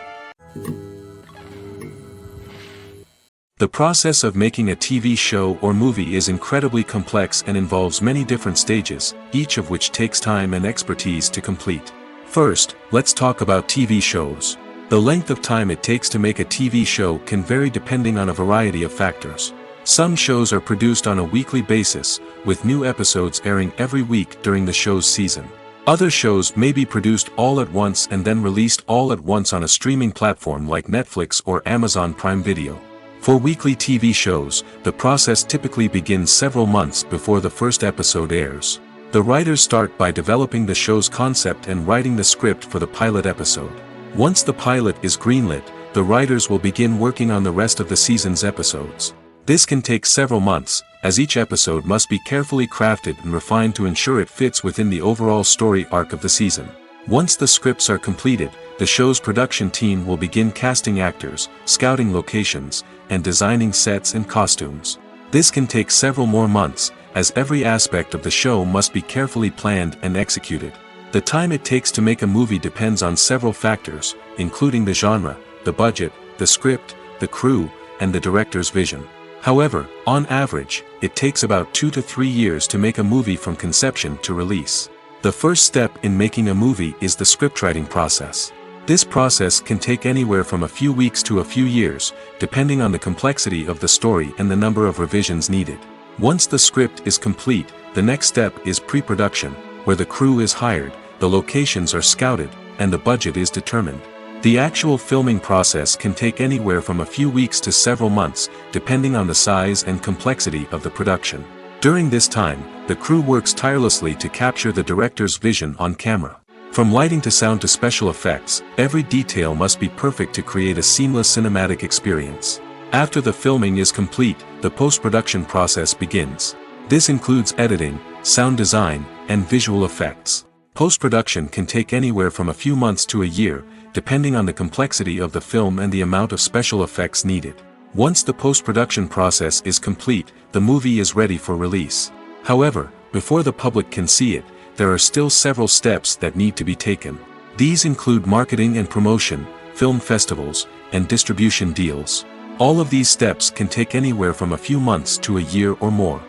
The process of making a TV show or movie is incredibly complex and involves many different stages, each of which takes time and expertise to complete. First, let's talk about TV shows. The length of time it takes to make a TV show can vary depending on a variety of factors. Some shows are produced on a weekly basis, with new episodes airing every week during the show's season. Other shows may be produced all at once and then released all at once on a streaming platform like Netflix or Amazon Prime Video. For weekly TV shows, the process typically begins several months before the first episode airs. The writers start by developing the show's concept and writing the script for the pilot episode. Once the pilot is greenlit, the writers will begin working on the rest of the season's episodes. This can take several months, as each episode must be carefully crafted and refined to ensure it fits within the overall story arc of the season. Once the scripts are completed, the show's production team will begin casting actors, scouting locations, and designing sets and costumes. This can take several more months, as every aspect of the show must be carefully planned and executed. The time it takes to make a movie depends on several factors, including the genre, the budget, the script, the crew, and the director's vision. However, on average, it takes about 2 to 3 years to make a movie from conception to release. The first step in making a movie is the scriptwriting process. This process can take anywhere from a few weeks to a few years, depending on the complexity of the story and the number of revisions needed. Once the script is complete, the next step is pre-production, where the crew is hired, the locations are scouted, and the budget is determined. The actual filming process can take anywhere from a few weeks to several months, depending on the size and complexity of the production. During this time, the crew works tirelessly to capture the director's vision on camera. From lighting to sound to special effects, every detail must be perfect to create a seamless cinematic experience. After the filming is complete, the post-production process begins. This includes editing, sound design, and visual effects. Post-production can take anywhere from a few months to a year, depending on the complexity of the film and the amount of special effects needed. Once the post-production process is complete, the movie is ready for release. However, before the public can see it, there are still several steps that need to be taken. These include marketing and promotion, film festivals, and distribution deals. All of these steps can take anywhere from a few months to a year or more.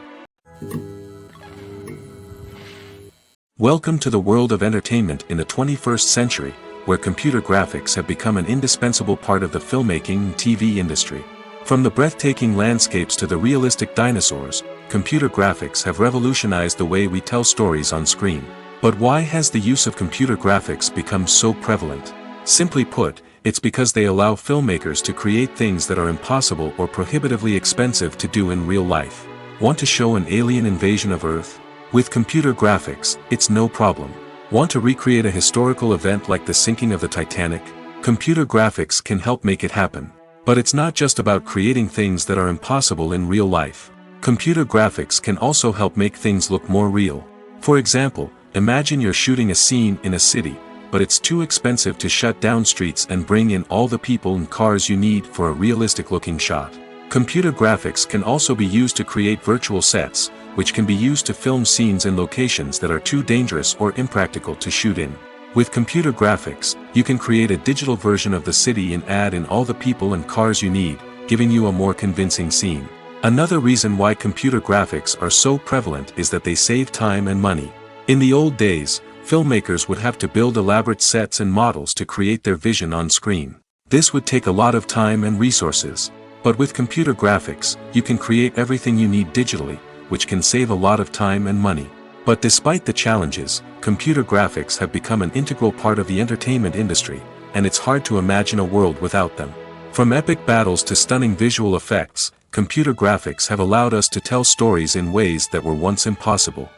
Welcome to the world of entertainment in the 21st century, where computer graphics have become an indispensable part of the filmmaking and TV industry. From the breathtaking landscapes to the realistic dinosaurs, computer graphics have revolutionized the way we tell stories on screen. But why has the use of computer graphics become so prevalent? Simply put, it's because they allow filmmakers to create things that are impossible or prohibitively expensive to do in real life. Want to show an alien invasion of Earth? With computer graphics, it's no problem. Want to recreate a historical event like the sinking of the Titanic? Computer graphics can help make it happen. But it's not just about creating things that are impossible in real life. Computer graphics can also help make things look more real. For example, imagine you're shooting a scene in a city, but it's too expensive to shut down streets and bring in all the people and cars you need for a realistic-looking shot. Computer graphics can also be used to create virtual sets, which can be used to film scenes in locations that are too dangerous or impractical to shoot in. With computer graphics, you can create a digital version of the city and add in all the people and cars you need, giving you a more convincing scene. Another reason why computer graphics are so prevalent is that they save time and money. In the old days, filmmakers would have to build elaborate sets and models to create their vision on screen. This would take a lot of time and resources. But with computer graphics, you can create everything you need digitally, which can save a lot of time and money. But despite the challenges, computer graphics have become an integral part of the entertainment industry, and it's hard to imagine a world without them. From epic battles to stunning visual effects, computer graphics have allowed us to tell stories in ways that were once impossible.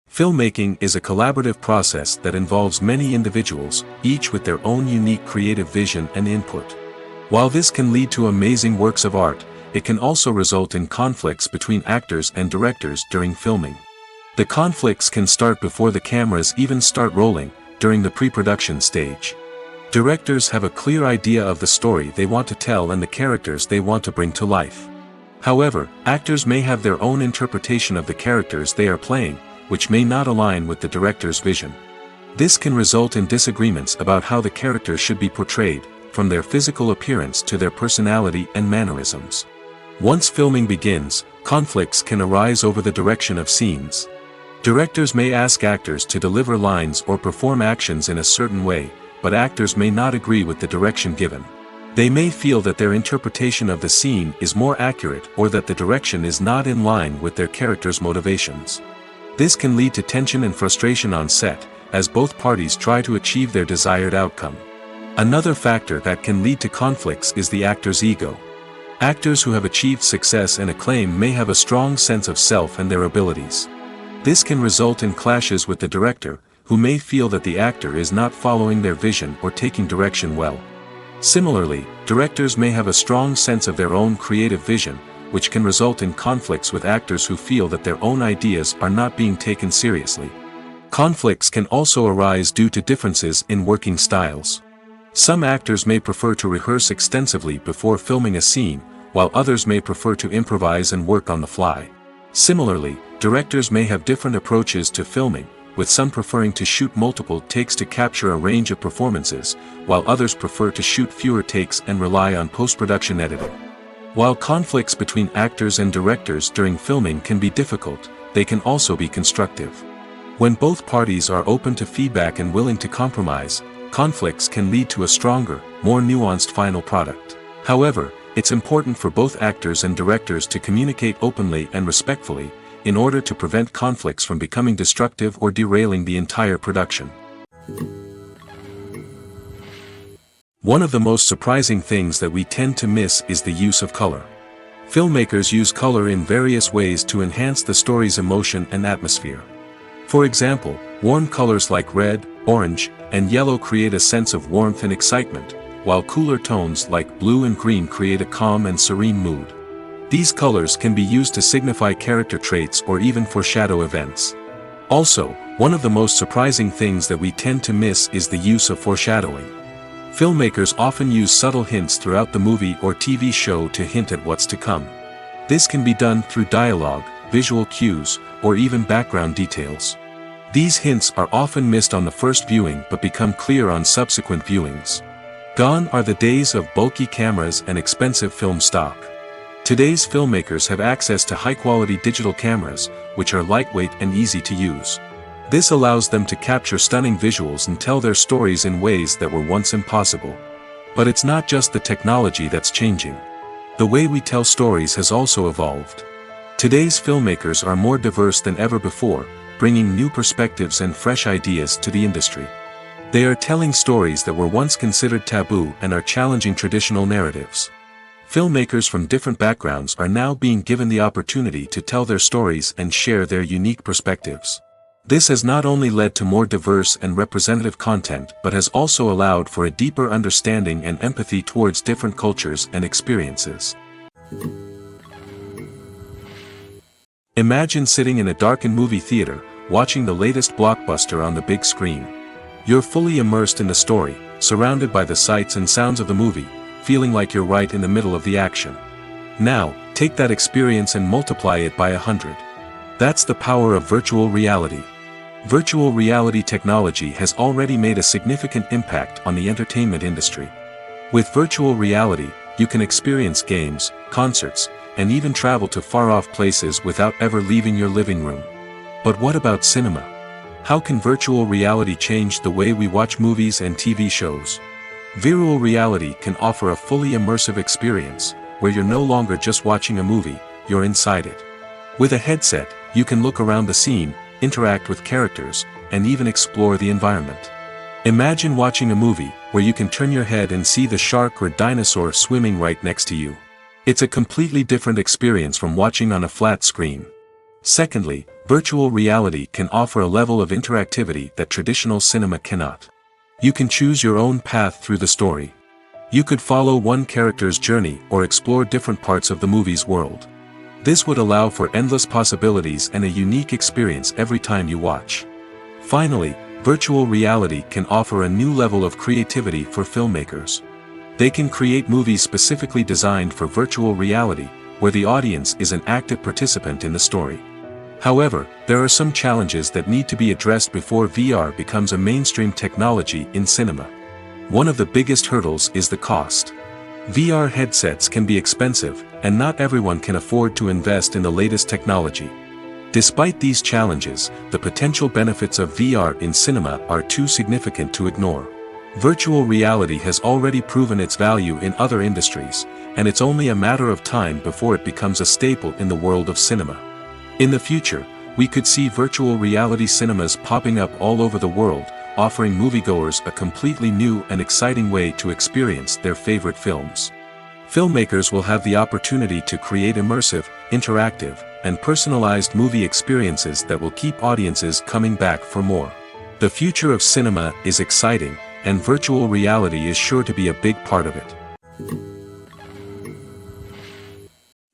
Filmmaking is a collaborative process that involves many individuals, each with their own unique creative vision and input. While this can lead to amazing works of art, it can also result in conflicts between actors and directors during filming. The conflicts can start before the cameras even start rolling, during the pre-production stage. Directors have a clear idea of the story they want to tell and the characters they want to bring to life. However, actors may have their own interpretation of the characters they are playing, which may not align with the director's vision. This can result in disagreements about how the characters should be portrayed, from their physical appearance to their personality and mannerisms. Once filming begins, conflicts can arise over the direction of scenes. Directors may ask actors to deliver lines or perform actions in a certain way, but actors may not agree with the direction given. They may feel that their interpretation of the scene is more accurate or that the direction is not in line with their character's motivations. This can lead to tension and frustration on set, as both parties try to achieve their desired outcome. Another factor that can lead to conflicts is the actor's ego. Actors who have achieved success and acclaim may have a strong sense of self and their abilities. This can result in clashes with the director, who may feel that the actor is not following their vision or taking direction well. Similarly, directors may have a strong sense of their own creative vision, which can result in conflicts with actors who feel that their own ideas are not being taken seriously. Conflicts can also arise due to differences in working styles. Some actors may prefer to rehearse extensively before filming a scene, while others may prefer to improvise and work on the fly. Similarly, directors may have different approaches to filming, with some preferring to shoot multiple takes to capture a range of performances, while others prefer to shoot fewer takes and rely on post-production editing. While conflicts between actors and directors during filming can be difficult, they can also be constructive. When both parties are open to feedback and willing to compromise, conflicts can lead to a stronger, more nuanced final product. However, it's important for both actors and directors to communicate openly and respectfully, in order to prevent conflicts from becoming destructive or derailing the entire production. One of the most surprising things that we tend to miss is the use of color. Filmmakers use color in various ways to enhance the story's emotion and atmosphere. For example, warm colors like red, orange, and yellow create a sense of warmth and excitement, while cooler tones like blue and green create a calm and serene mood. These colors can be used to signify character traits or even foreshadow events. Also, one of the most surprising things that we tend to miss is the use of foreshadowing. Filmmakers often use subtle hints throughout the movie or TV show to hint at what's to come. This can be done through dialogue, visual cues, or even background details. These hints are often missed on the first viewing but become clear on subsequent viewings. Gone are the days of bulky cameras and expensive film stock. Today's filmmakers have access to high-quality digital cameras, which are lightweight and easy to use. This allows them to capture stunning visuals and tell their stories in ways that were once impossible. But it's not just the technology that's changing. The way we tell stories has also evolved. Today's filmmakers are more diverse than ever before, bringing new perspectives and fresh ideas to the industry. They are telling stories that were once considered taboo and are challenging traditional narratives. Filmmakers from different backgrounds are now being given the opportunity to tell their stories and share their unique perspectives. This has not only led to more diverse and representative content but has also allowed for a deeper understanding and empathy towards different cultures and experiences. Imagine sitting in a darkened movie theater, watching the latest blockbuster on the big screen. You're fully immersed in the story, surrounded by the sights and sounds of the movie, feeling like you're right in the middle of the action. Now, take that experience and multiply it by 100. That's the power of virtual reality. Virtual reality technology has already made a significant impact on the entertainment industry. With virtual reality, you can experience games, concerts, and even travel to far-off places without ever leaving your living room. But what about cinema? How can virtual reality change the way we watch movies and TV shows? Virtual reality can offer a fully immersive experience, where you're no longer just watching a movie, you're inside it. With a headset, you can look around the scene, interact with characters, and even explore the environment. Imagine watching a movie, where you can turn your head and see the shark or dinosaur swimming right next to you. It's a completely different experience from watching on a flat screen. Secondly, virtual reality can offer a level of interactivity that traditional cinema cannot. You can choose your own path through the story. You could follow one character's journey or explore different parts of the movie's world. This would allow for endless possibilities and a unique experience every time you watch. Finally, virtual reality can offer a new level of creativity for filmmakers. They can create movies specifically designed for virtual reality, where the audience is an active participant in the story. However, there are some challenges that need to be addressed before VR becomes a mainstream technology in cinema. One of the biggest hurdles is the cost. VR headsets can be expensive, and not everyone can afford to invest in the latest technology. Despite these challenges, the potential benefits of VR in cinema are too significant to ignore. Virtual reality has already proven its value in other industries, and it's only a matter of time before it becomes a staple in the world of cinema. In the future, we could see virtual reality cinemas popping up all over the world, offering moviegoers a completely new and exciting way to experience their favorite films. Filmmakers will have the opportunity to create immersive, interactive, and personalized movie experiences that will keep audiences coming back for more. The future of cinema is exciting, and virtual reality is sure to be a big part of it.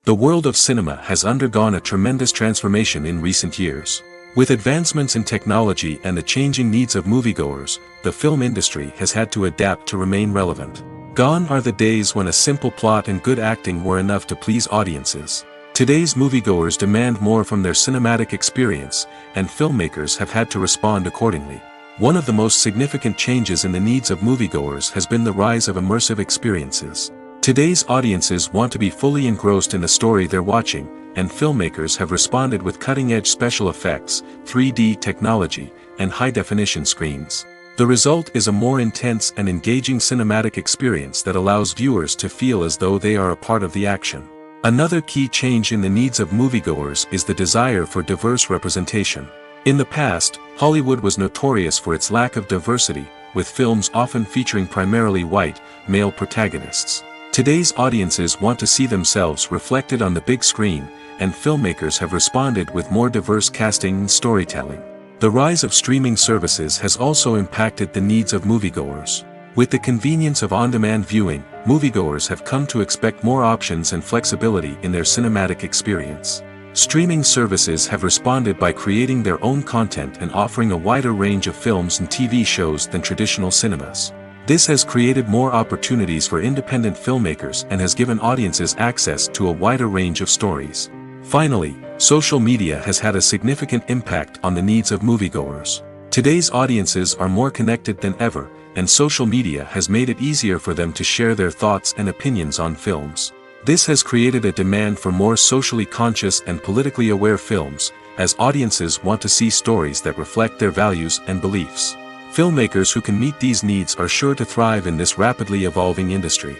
The world of cinema has undergone a tremendous transformation in recent years. With advancements in technology and the changing needs of moviegoers, the film industry has had to adapt to remain relevant. Gone are the days when a simple plot and good acting were enough to please audiences. Today's moviegoers demand more from their cinematic experience, and filmmakers have had to respond accordingly. One of the most significant changes in the needs of moviegoers has been the rise of immersive experiences. Today's audiences want to be fully engrossed in the story they're watching, and filmmakers have responded with cutting-edge special effects, 3D technology, and high-definition screens. The result is a more intense and engaging cinematic experience that allows viewers to feel as though they are a part of the action. Another key change in the needs of moviegoers is the desire for diverse representation. In the past, Hollywood was notorious for its lack of diversity, with films often featuring primarily white, male protagonists. Today's audiences want to see themselves reflected on the big screen, and filmmakers have responded with more diverse casting and storytelling. The rise of streaming services has also impacted the needs of moviegoers. With the convenience of on-demand viewing, moviegoers have come to expect more options and flexibility in their cinematic experience. Streaming services have responded by creating their own content and offering a wider range of films and TV shows than traditional cinemas. This has created more opportunities for independent filmmakers and has given audiences access to a wider range of stories. Finally, social media has had a significant impact on the needs of moviegoers. Today's audiences are more connected than ever, and social media has made it easier for them to share their thoughts and opinions on films. This has created a demand for more socially conscious and politically aware films, as audiences want to see stories that reflect their values and beliefs. Filmmakers who can meet these needs are sure to thrive in this rapidly evolving industry.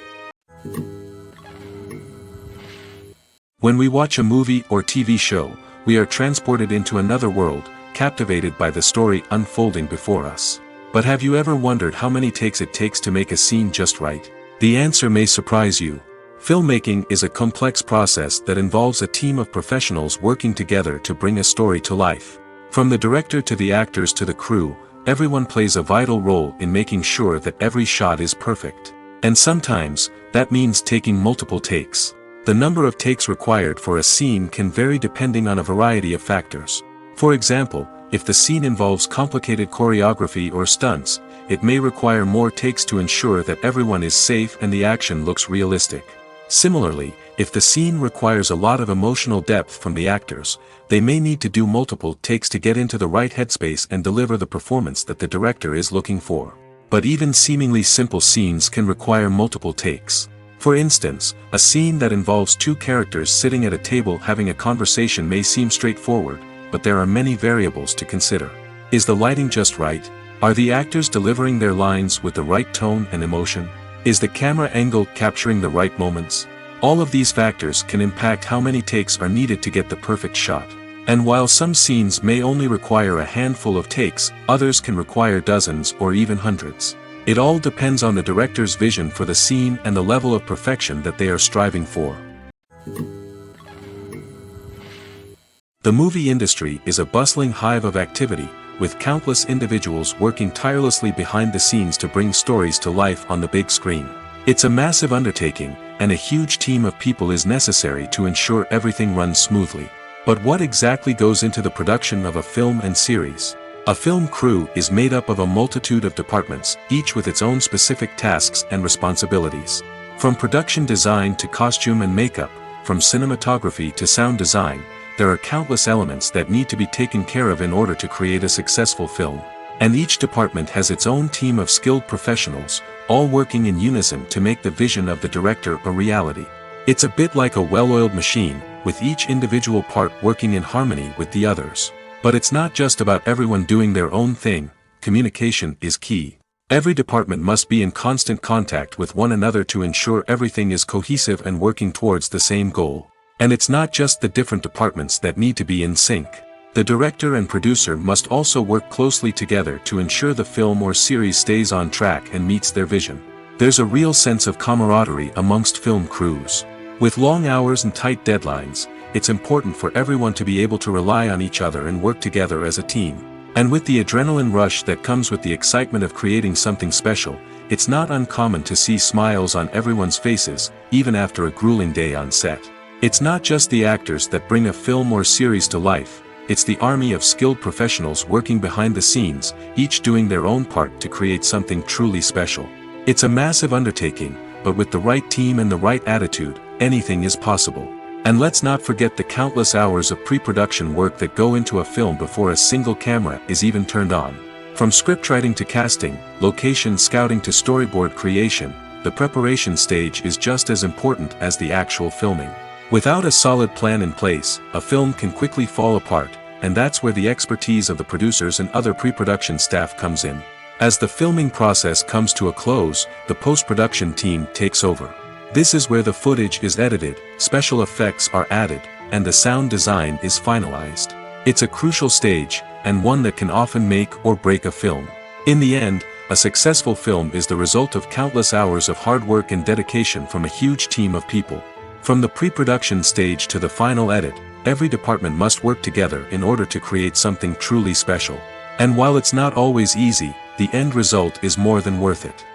When we watch a movie or TV show, we are transported into another world, captivated by the story unfolding before us. But have you ever wondered how many takes it takes to make a scene just right? The answer may surprise you. Filmmaking is a complex process that involves a team of professionals working together to bring a story to life. From the director to the actors to the crew, everyone plays a vital role in making sure that every shot is perfect. And sometimes, that means taking multiple takes. The number of takes required for a scene can vary depending on a variety of factors. For example, if the scene involves complicated choreography or stunts, it may require more takes to ensure that everyone is safe and the action looks realistic. Similarly, if the scene requires a lot of emotional depth from the actors, they may need to do multiple takes to get into the right headspace and deliver the performance that the director is looking for. But even seemingly simple scenes can require multiple takes. For instance, a scene that involves two characters sitting at a table having a conversation may seem straightforward, but there are many variables to consider. Is the lighting just right? Are the actors delivering their lines with the right tone and emotion? Is the camera angle capturing the right moments? All of these factors can impact how many takes are needed to get the perfect shot. And while some scenes may only require a handful of takes, others can require dozens or even hundreds. It all depends on the director's vision for the scene and the level of perfection that they are striving for. The movie industry is a bustling hive of activity, with countless individuals working tirelessly behind the scenes to bring stories to life on the big screen. It's a massive undertaking, and a huge team of people is necessary to ensure everything runs smoothly. But what exactly goes into the production of a film and series? A film crew is made up of a multitude of departments, each with its own specific tasks and responsibilities. From production design to costume and makeup, from cinematography to sound design, there are countless elements that need to be taken care of in order to create a successful film. And each department has its own team of skilled professionals, all working in unison to make the vision of the director a reality. It's a bit like a well-oiled machine, with each individual part working in harmony with the others. But it's not just about everyone doing their own thing. Communication is key. Every department must be in constant contact with one another to ensure everything is cohesive and working towards the same goal. And it's not just the different departments that need to be in sync. The director and producer must also work closely together to ensure the film or series stays on track and meets their vision. There's a real sense of camaraderie amongst film crews. With long hours and tight deadlines, it's important for everyone to be able to rely on each other and work together as a team. And with the adrenaline rush that comes with the excitement of creating something special, it's not uncommon to see smiles on everyone's faces, even after a grueling day on set. It's not just the actors that bring a film or series to life, it's the army of skilled professionals working behind the scenes, each doing their own part to create something truly special. It's a massive undertaking, but with the right team and the right attitude, anything is possible. And let's not forget the countless hours of pre-production work that go into a film before a single camera is even turned on. From scriptwriting to casting, location scouting to storyboard creation, the preparation stage is just as important as the actual filming. Without a solid plan in place, a film can quickly fall apart, and that's where the expertise of the producers and other pre-production staff comes in. As the filming process comes to a close, the post-production team takes over. This is where the footage is edited, special effects are added, and the sound design is finalized. It's a crucial stage, and one that can often make or break a film. In the end, a successful film is the result of countless hours of hard work and dedication from a huge team of people. From the pre-production stage to the final edit, every department must work together in order to create something truly special. And while it's not always easy, the end result is more than worth it.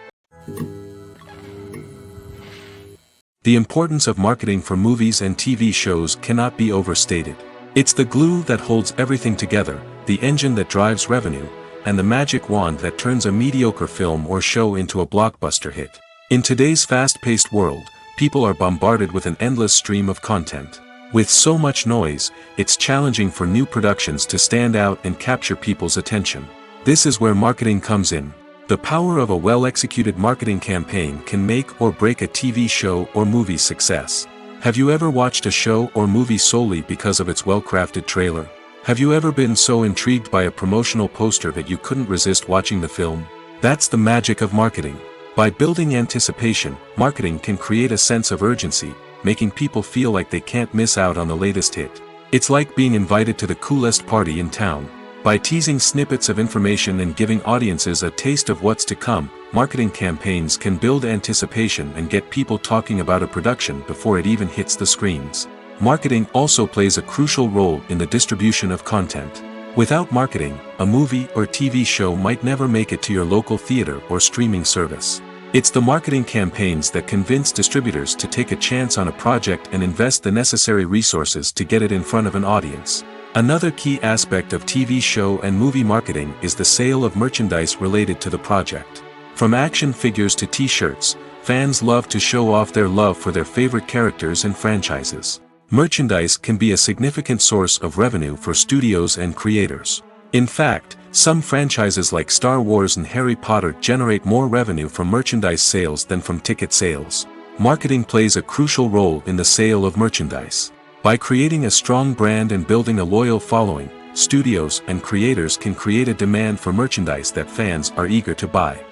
The importance of marketing for movies and TV shows cannot be overstated. It's the glue that holds everything together, the engine that drives revenue, and the magic wand that turns a mediocre film or show into a blockbuster hit. In today's fast-paced world, people are bombarded with an endless stream of content. With so much noise, it's challenging for new productions to stand out and capture people's attention. This is where marketing comes in. The power of a well-executed marketing campaign can make or break a TV show or movie's success. Have you ever watched a show or movie solely because of its well-crafted trailer? Have you ever been so intrigued by a promotional poster that you couldn't resist watching the film? That's the magic of marketing. By building anticipation, marketing can create a sense of urgency, making people feel like they can't miss out on the latest hit. It's like being invited to the coolest party in town. By teasing snippets of information and giving audiences a taste of what's to come, marketing campaigns can build anticipation and get people talking about a production before it even hits the screens. Marketing also plays a crucial role in the distribution of content. Without marketing, a movie or TV show might never make it to your local theater or streaming service. It's the marketing campaigns that convince distributors to take a chance on a project and invest the necessary resources to get it in front of an audience. Another key aspect of TV show and movie marketing is the sale of merchandise related to the project. From action figures to t-shirts, fans love to show off their love for their favorite characters and franchises. Merchandise can be a significant source of revenue for studios and creators. In fact, some franchises like Star Wars and Harry Potter generate more revenue from merchandise sales than from ticket sales. Marketing plays a crucial role in the sale of merchandise. By creating a strong brand and building a loyal following, studios and creators can create a demand for merchandise that fans are eager to buy.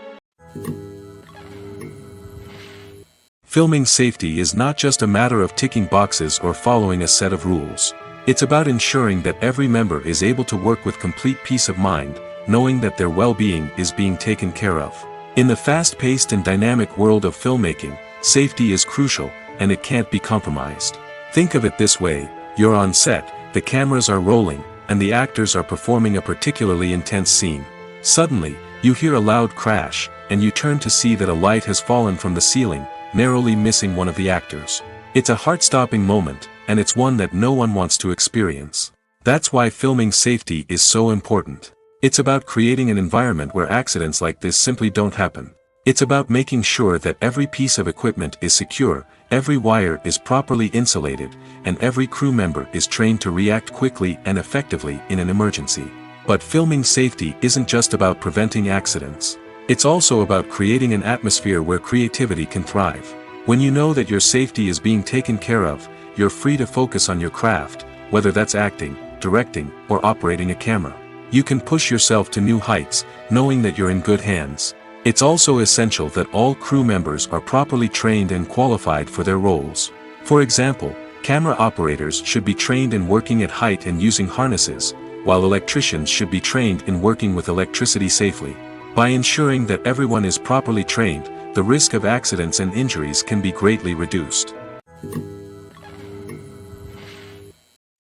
Filming safety is not just a matter of ticking boxes or following a set of rules. It's about ensuring that every member is able to work with complete peace of mind, knowing that their well-being is being taken care of. In the fast-paced and dynamic world of filmmaking, safety is crucial, and it can't be compromised. Think of it this way: you're on set, the cameras are rolling, and the actors are performing a particularly intense scene. Suddenly, you hear a loud crash, and you turn to see that a light has fallen from the ceiling, narrowly missing one of the actors. It's a heart-stopping moment, and it's one that no one wants to experience. That's why filming safety is so important. It's about creating an environment where accidents like this simply don't happen. It's about making sure that every piece of equipment is secure, every wire is properly insulated, and every crew member is trained to react quickly and effectively in an emergency. But filming safety isn't just about preventing accidents. It's also about creating an atmosphere where creativity can thrive. When you know that your safety is being taken care of, you're free to focus on your craft, whether that's acting, directing, or operating a camera. You can push yourself to new heights, knowing that you're in good hands. It's also essential that all crew members are properly trained and qualified for their roles. For example, camera operators should be trained in working at height and using harnesses, while electricians should be trained in working with electricity safely. By ensuring that everyone is properly trained, the risk of accidents and injuries can be greatly reduced.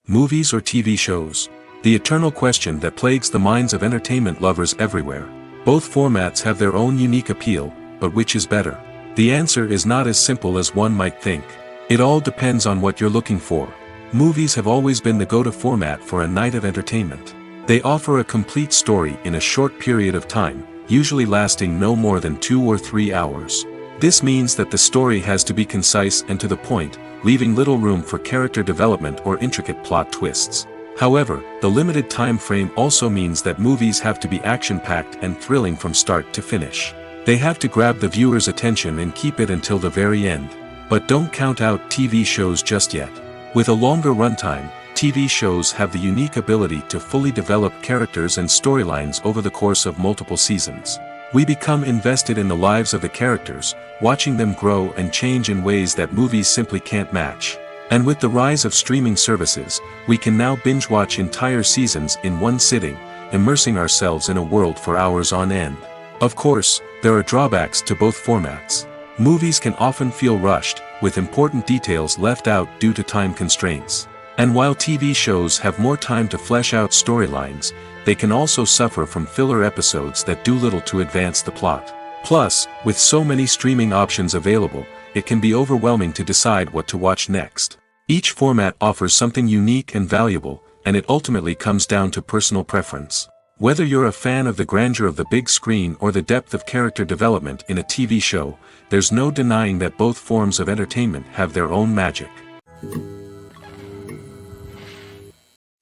Movies or TV shows? The eternal question that plagues the minds of entertainment lovers everywhere. Both formats have their own unique appeal, but which is better? The answer is not as simple as one might think. It all depends on what you're looking for. Movies have always been the go-to format for a night of entertainment. They offer a complete story in a short period of time, usually lasting no more than 2 or 3 hours. This means that the story has to be concise and to the point, leaving little room for character development or intricate plot twists. However, the limited time frame also means that movies have to be action-packed and thrilling from start to finish. They have to grab the viewer's attention and keep it until the very end. But don't count out TV shows just yet. With a longer runtime, TV shows have the unique ability to fully develop characters and storylines over the course of multiple seasons. We become invested in the lives of the characters, watching them grow and change in ways that movies simply can't match. And with the rise of streaming services, we can now binge-watch entire seasons in one sitting, immersing ourselves in a world for hours on end. Of course, there are drawbacks to both formats. Movies can often feel rushed, with important details left out due to time constraints. And while TV shows have more time to flesh out storylines, they can also suffer from filler episodes that do little to advance the plot. Plus, with so many streaming options available, it can be overwhelming to decide what to watch next. Each format offers something unique and valuable, and it ultimately comes down to personal preference. Whether you're a fan of the grandeur of the big screen or the depth of character development in a TV show, there's no denying that both forms of entertainment have their own magic.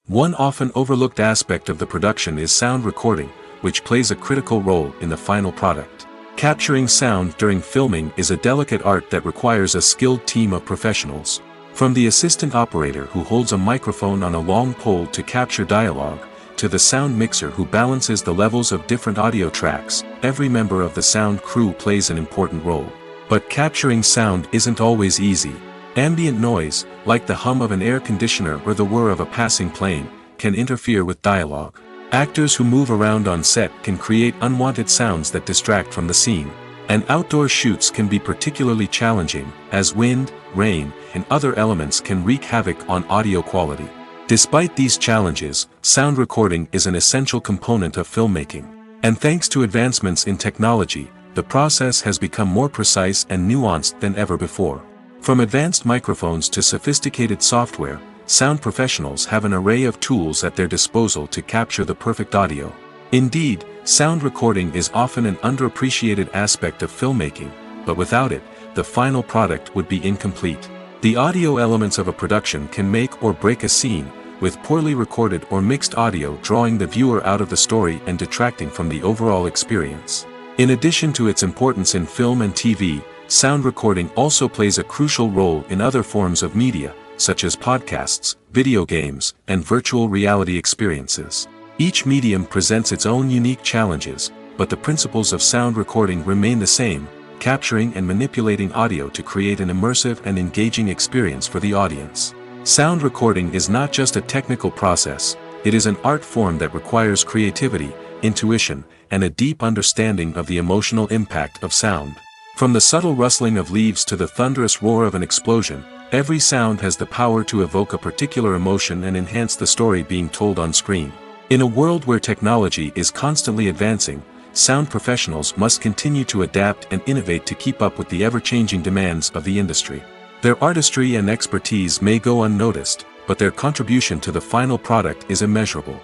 One often overlooked aspect of the production is sound recording, which plays a critical role in the final product. Capturing sound during filming is a delicate art that requires a skilled team of professionals. From the assistant operator who holds a microphone on a long pole to capture dialogue, to the sound mixer who balances the levels of different audio tracks, every member of the sound crew plays an important role. But capturing sound isn't always easy. Ambient noise, like the hum of an air conditioner or the whir of a passing plane, can interfere with dialogue. Actors who move around on set can create unwanted sounds that distract from the scene. And outdoor shoots can be particularly challenging, as wind, rain, and other elements can wreak havoc on audio quality. Despite these challenges, sound recording is an essential component of filmmaking. And thanks to advancements in technology, the process has become more precise and nuanced than ever before. From advanced microphones to sophisticated software, sound professionals have an array of tools at their disposal to capture the perfect audio. Indeed, sound recording is often an underappreciated aspect of filmmaking, but without it, the final product would be incomplete. The audio elements of a production can make or break a scene, with poorly recorded or mixed audio drawing the viewer out of the story and detracting from the overall experience. In addition to its importance in film and TV, sound recording also plays a crucial role in other forms of media, such as podcasts, video games, and virtual reality experiences. Each medium presents its own unique challenges, but the principles of sound recording remain the same, capturing and manipulating audio to create an immersive and engaging experience for the audience. Sound recording is not just a technical process, it is an art form that requires creativity, intuition, and a deep understanding of the emotional impact of sound. From the subtle rustling of leaves to the thunderous roar of an explosion, every sound has the power to evoke a particular emotion and enhance the story being told on screen. In a world where technology is constantly advancing, sound professionals must continue to adapt and innovate to keep up with the ever-changing demands of the industry. Their artistry and expertise may go unnoticed, but their contribution to the final product is immeasurable.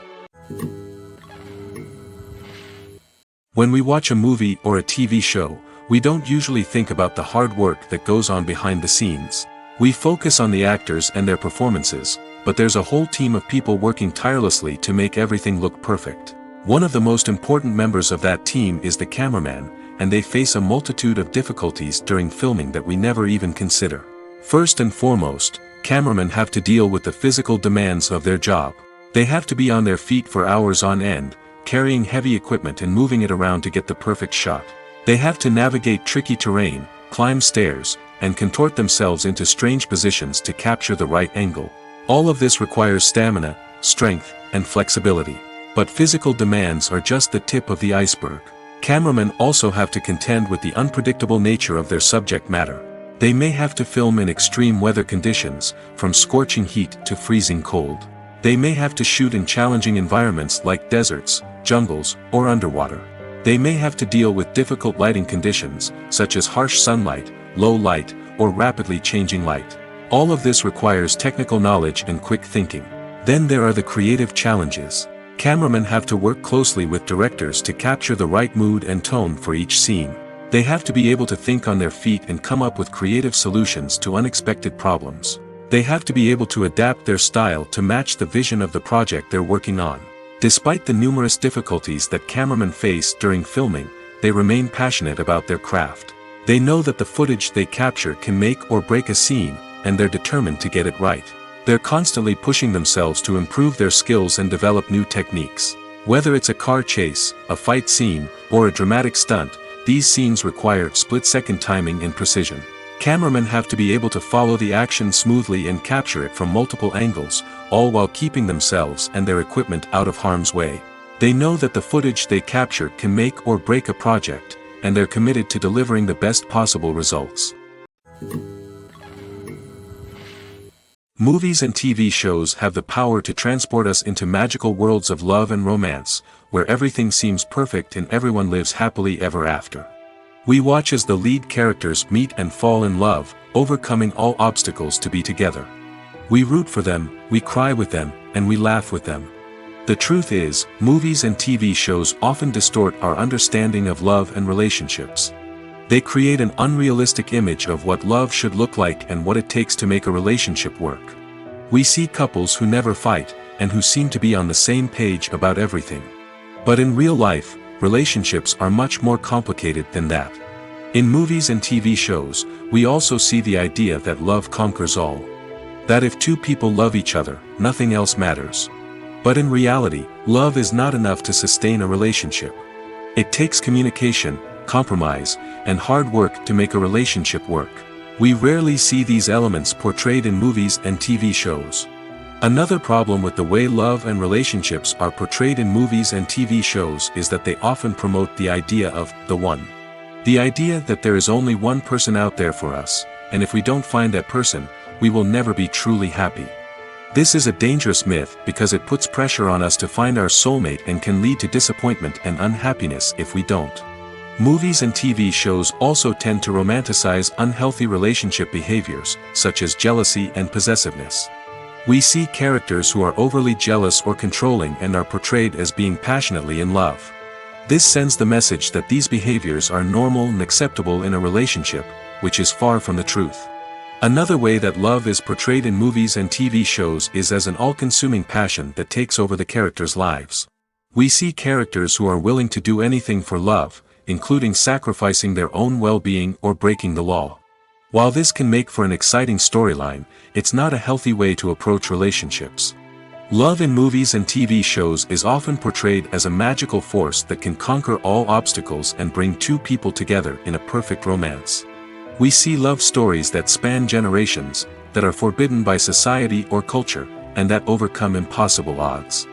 When we watch a movie or a TV show, we don't usually think about the hard work that goes on behind the scenes. We focus on the actors and their performances, but there's a whole team of people working tirelessly to make everything look perfect. One of the most important members of that team is the cameraman, and they face a multitude of difficulties during filming that we never even consider. First and foremost, cameramen have to deal with the physical demands of their job. They have to be on their feet for hours on end, carrying heavy equipment and moving it around to get the perfect shot. They have to navigate tricky terrain, climb stairs, and contort themselves into strange positions to capture the right angle. All of this requires stamina, strength, and flexibility. But physical demands are just the tip of the iceberg. Cameramen also have to contend with the unpredictable nature of their subject matter. They may have to film in extreme weather conditions, from scorching heat to freezing cold. They may have to shoot in challenging environments like deserts, jungles, or underwater. They may have to deal with difficult lighting conditions, such as harsh sunlight, low light, or rapidly changing light. All of this requires technical knowledge and quick thinking. Then there are the creative challenges. Cameramen have to work closely with directors to capture the right mood and tone for each scene. They have to be able to think on their feet and come up with creative solutions to unexpected problems. They have to be able to adapt their style to match the vision of the project they're working on. Despite the numerous difficulties that cameramen face during filming, they remain passionate about their craft. They know that the footage they capture can make or break a scene, and they're determined to get it right. They're constantly pushing themselves to improve their skills and develop new techniques. Whether it's a car chase, a fight scene, or a dramatic stunt, these scenes require split-second timing and precision. Cameramen have to be able to follow the action smoothly and capture it from multiple angles, all while keeping themselves and their equipment out of harm's way. They know that the footage they capture can make or break a project, and they're committed to delivering the best possible results. Movies and TV shows have the power to transport us into magical worlds of love and romance, where everything seems perfect and everyone lives happily ever after. We watch as the lead characters meet and fall in love, overcoming all obstacles to be together. We root for them, we cry with them, and we laugh with them. The truth is, movies and TV shows often distort our understanding of love and relationships. They create an unrealistic image of what love should look like and what it takes to make a relationship work. We see couples who never fight, and who seem to be on the same page about everything. But in real life, relationships are much more complicated than that. In movies and TV shows, we also see the idea that love conquers all. That if two people love each other, nothing else matters. But in reality, love is not enough to sustain a relationship. It takes communication, compromise, and hard work to make a relationship work. We rarely see these elements portrayed in movies and TV shows. Another problem with the way love and relationships are portrayed in movies and TV shows is that they often promote the idea of the one. The idea that there is only one person out there for us, and if we don't find that person, we will never be truly happy. This is a dangerous myth because it puts pressure on us to find our soulmate and can lead to disappointment and unhappiness if we don't. Movies and TV shows also tend to romanticize unhealthy relationship behaviors, such as jealousy and possessiveness. We see characters who are overly jealous or controlling and are portrayed as being passionately in love. This sends the message that these behaviors are normal and acceptable in a relationship, which is far from the truth. Another way that love is portrayed in movies and TV shows is as an all-consuming passion that takes over the characters' lives. We see characters who are willing to do anything for love, including sacrificing their own well-being or breaking the law. While this can make for an exciting storyline, it's not a healthy way to approach relationships. Love in movies and TV shows is often portrayed as a magical force that can conquer all obstacles and bring two people together in a perfect romance. We see love stories that span generations, that are forbidden by society or culture, and that overcome impossible odds.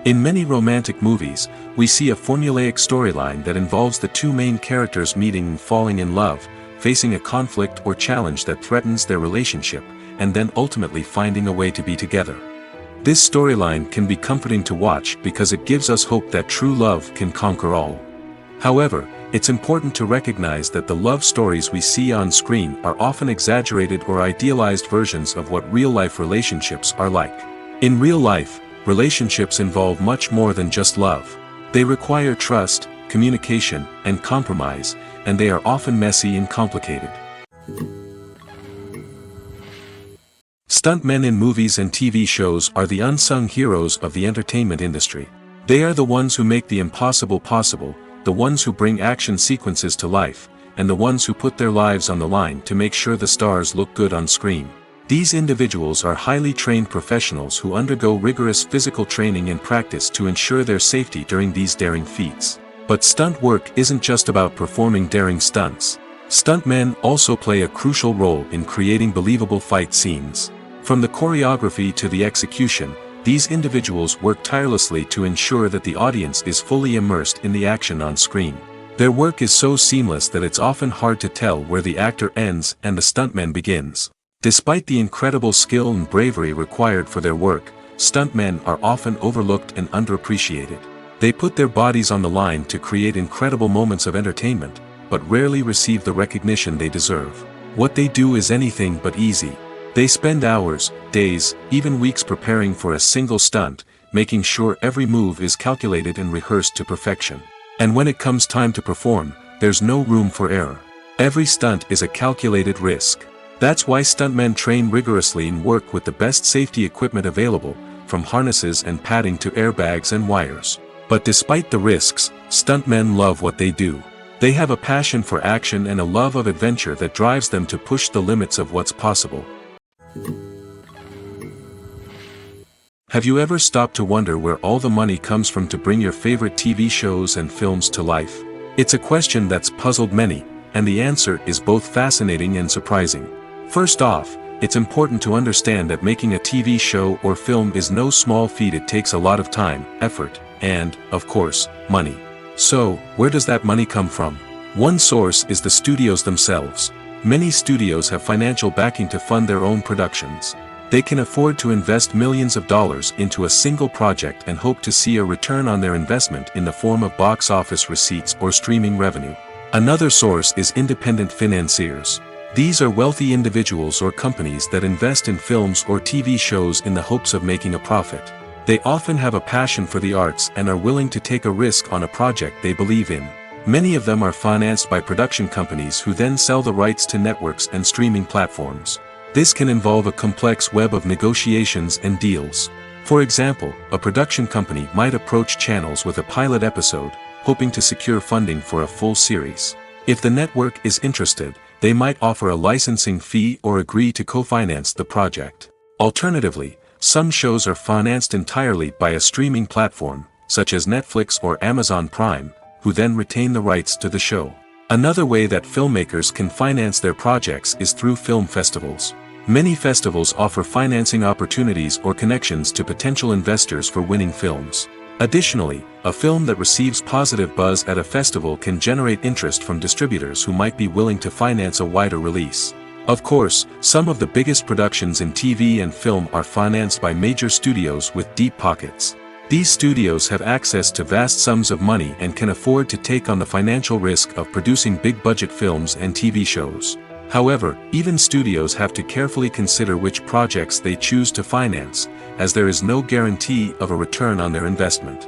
In many romantic movies, we see a formulaic storyline that involves the two main characters meeting and falling in love, facing a conflict or challenge that threatens their relationship, and then ultimately finding a way to be together. This storyline can be comforting to watch because it gives us hope that true love can conquer all. However, it's important to recognize that the love stories we see on screen are often exaggerated or idealized versions of what real-life relationships are like. In real life, relationships involve much more than just love. They require trust, communication, and compromise, and they are often messy and complicated. Stuntmen in movies and TV shows are the unsung heroes of the entertainment industry. They are the ones who make the impossible possible, the ones who bring action sequences to life, and the ones who put their lives on the line to make sure the stars look good on screen. These individuals are highly trained professionals who undergo rigorous physical training and practice to ensure their safety during these daring feats. But stunt work isn't just about performing daring stunts. Stuntmen also play a crucial role in creating believable fight scenes. From the choreography to the execution, these individuals work tirelessly to ensure that the audience is fully immersed in the action on screen. Their work is so seamless that it's often hard to tell where the actor ends and the stuntman begins. Despite the incredible skill and bravery required for their work, stuntmen are often overlooked and underappreciated. They put their bodies on the line to create incredible moments of entertainment, but rarely receive the recognition they deserve. What they do is anything but easy. They spend hours, days, even weeks preparing for a single stunt, making sure every move is calculated and rehearsed to perfection. And when it comes time to perform, there's no room for error. Every stunt is a calculated risk. That's why stuntmen train rigorously and work with the best safety equipment available, from harnesses and padding to airbags and wires. But despite the risks, stuntmen love what they do. They have a passion for action and a love of adventure that drives them to push the limits of what's possible. Have you ever stopped to wonder where all the money comes from to bring your favorite TV shows and films to life? It's a question that's puzzled many, and the answer is both fascinating and surprising. First off, it's important to understand that making a TV show or film is no small feat. It takes a lot of time, effort, and, of course, money. So, where does that money come from? One source is the studios themselves. Many studios have financial backing to fund their own productions. They can afford to invest millions of dollars into a single project and hope to see a return on their investment in the form of box office receipts or streaming revenue. Another source is independent financiers. These are wealthy individuals or companies that invest in films or TV shows in the hopes of making a profit. They often have a passion for the arts and are willing to take a risk on a project they believe in. Many of them are financed by production companies who then sell the rights to networks and streaming platforms. This can involve a complex web of negotiations and deals. For example, a production company might approach channels with a pilot episode, hoping to secure funding for a full series. If the network is interested, they might offer a licensing fee or agree to co-finance the project. Alternatively, some shows are financed entirely by a streaming platform, such as Netflix or Amazon Prime, who then retain the rights to the show. Another way that filmmakers can finance their projects is through film festivals. Many festivals offer financing opportunities or connections to potential investors for winning films. Additionally, a film that receives positive buzz at a festival can generate interest from distributors who might be willing to finance a wider release. Of course, some of the biggest productions in TV and film are financed by major studios with deep pockets. These studios have access to vast sums of money and can afford to take on the financial risk of producing big-budget films and TV shows. However, even studios have to carefully consider which projects they choose to finance, as there is no guarantee of a return on their investment.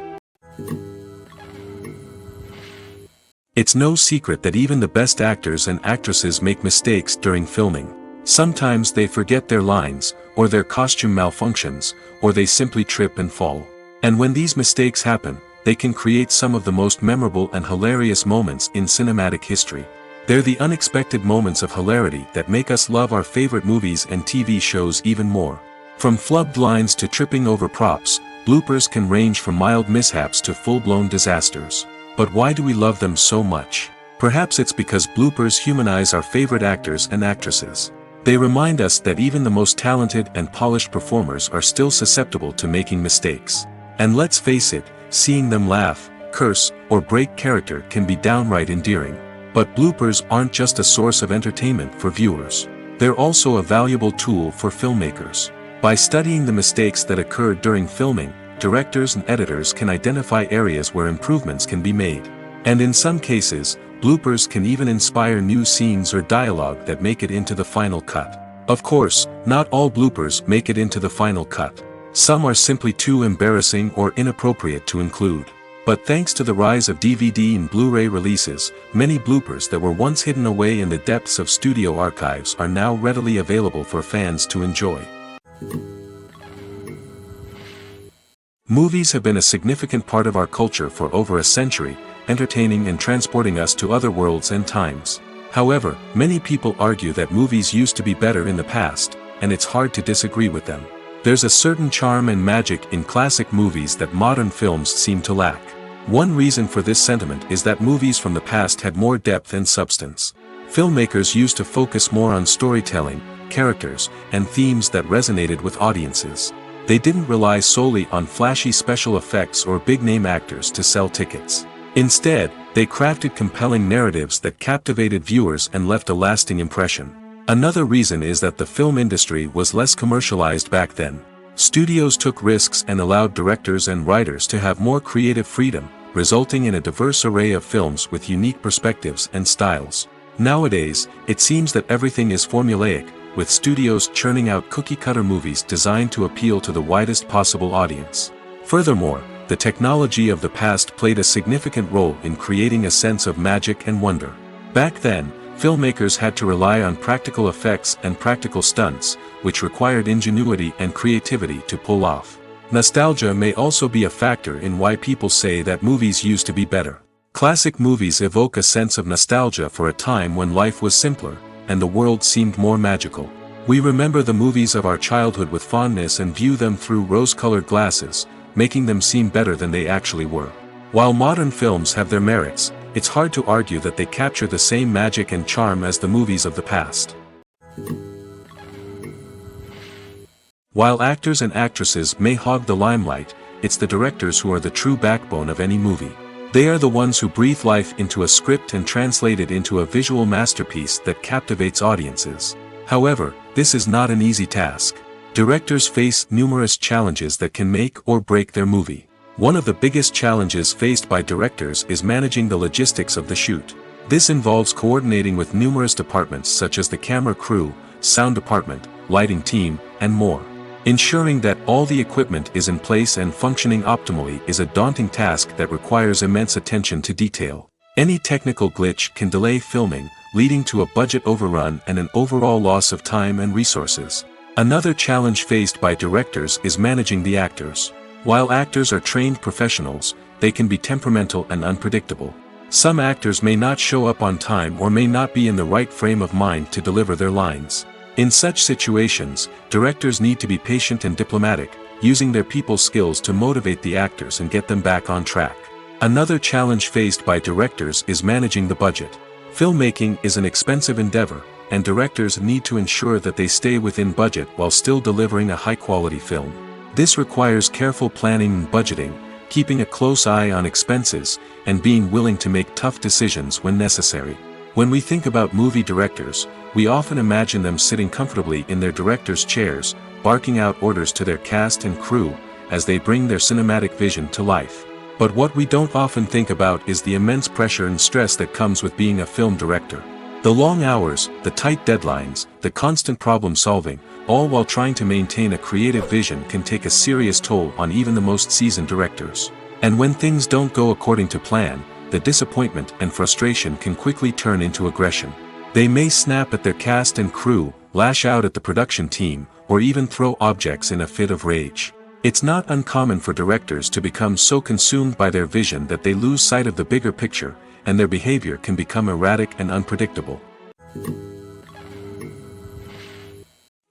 It's no secret that even the best actors and actresses make mistakes during filming. Sometimes they forget their lines, or their costume malfunctions, or they simply trip and fall. And when these mistakes happen, they can create some of the most memorable and hilarious moments in cinematic history. They're the unexpected moments of hilarity that make us love our favorite movies and TV shows even more. From flubbed lines to tripping over props, bloopers can range from mild mishaps to full-blown disasters. But why do we love them so much? Perhaps it's because bloopers humanize our favorite actors and actresses. They remind us that even the most talented and polished performers are still susceptible to making mistakes. And let's face it, seeing them laugh, curse, or break character can be downright endearing. But bloopers aren't just a source of entertainment for viewers. They're also a valuable tool for filmmakers. By studying the mistakes that occurred during filming, directors and editors can identify areas where improvements can be made. And in some cases, bloopers can even inspire new scenes or dialogue that make it into the final cut. Of course, not all bloopers make it into the final cut. Some are simply too embarrassing or inappropriate to include. But thanks to the rise of DVD and Blu-ray releases, many bloopers that were once hidden away in the depths of studio archives are now readily available for fans to enjoy. Movies have been a significant part of our culture for over a century, entertaining and transporting us to other worlds and times. However, many people argue that movies used to be better in the past, and it's hard to disagree with them. There's a certain charm and magic in classic movies that modern films seem to lack. One reason for this sentiment is that movies from the past had more depth and substance. Filmmakers used to focus more on storytelling, characters, and themes that resonated with audiences. They didn't rely solely on flashy special effects or big-name actors to sell tickets. Instead, they crafted compelling narratives that captivated viewers and left a lasting impression. Another reason is that the film industry was less commercialized back then. Studios took risks and allowed directors and writers to have more creative freedom, resulting in a diverse array of films with unique perspectives and styles. Nowadays, it seems that everything is formulaic, with studios churning out cookie-cutter movies designed to appeal to the widest possible audience. Furthermore, the technology of the past played a significant role in creating a sense of magic and wonder. Back then, filmmakers had to rely on practical effects and practical stunts, which required ingenuity and creativity to pull off. Nostalgia may also be a factor in why people say that movies used to be better. Classic movies evoke a sense of nostalgia for a time when life was simpler, and the world seemed more magical. We remember the movies of our childhood with fondness and view them through rose-colored glasses, making them seem better than they actually were. While modern films have their merits, it's hard to argue that they capture the same magic and charm as the movies of the past. While actors and actresses may hog the limelight, it's the directors who are the true backbone of any movie. They are the ones who breathe life into a script and translate it into a visual masterpiece that captivates audiences. However, this is not an easy task. Directors face numerous challenges that can make or break their movie. One of the biggest challenges faced by directors is managing the logistics of the shoot. This involves coordinating with numerous departments such as the camera crew, sound department, lighting team, and more. Ensuring that all the equipment is in place and functioning optimally is a daunting task that requires immense attention to detail. Any technical glitch can delay filming, leading to a budget overrun and an overall loss of time and resources. Another challenge faced by directors is managing the actors. While actors are trained professionals, they can be temperamental and unpredictable. Some actors may not show up on time or may not be in the right frame of mind to deliver their lines. In such situations, directors need to be patient and diplomatic, using their people skills to motivate the actors and get them back on track. Another challenge faced by directors is managing the budget. Filmmaking is an expensive endeavor, and directors need to ensure that they stay within budget while still delivering a high-quality film. This requires careful planning and budgeting, keeping a close eye on expenses, and being willing to make tough decisions when necessary. When we think about movie directors, we often imagine them sitting comfortably in their director's chairs, barking out orders to their cast and crew, as they bring their cinematic vision to life. But what we don't often think about is the immense pressure and stress that comes with being a film director. The long hours, the tight deadlines, the constant problem solving, all while trying to maintain a creative vision can take a serious toll on even the most seasoned directors. And when things don't go according to plan, the disappointment and frustration can quickly turn into aggression. They may snap at their cast and crew, lash out at the production team, or even throw objects in a fit of rage. It's not uncommon for directors to become so consumed by their vision that they lose sight of the bigger picture, and their behavior can become erratic and unpredictable.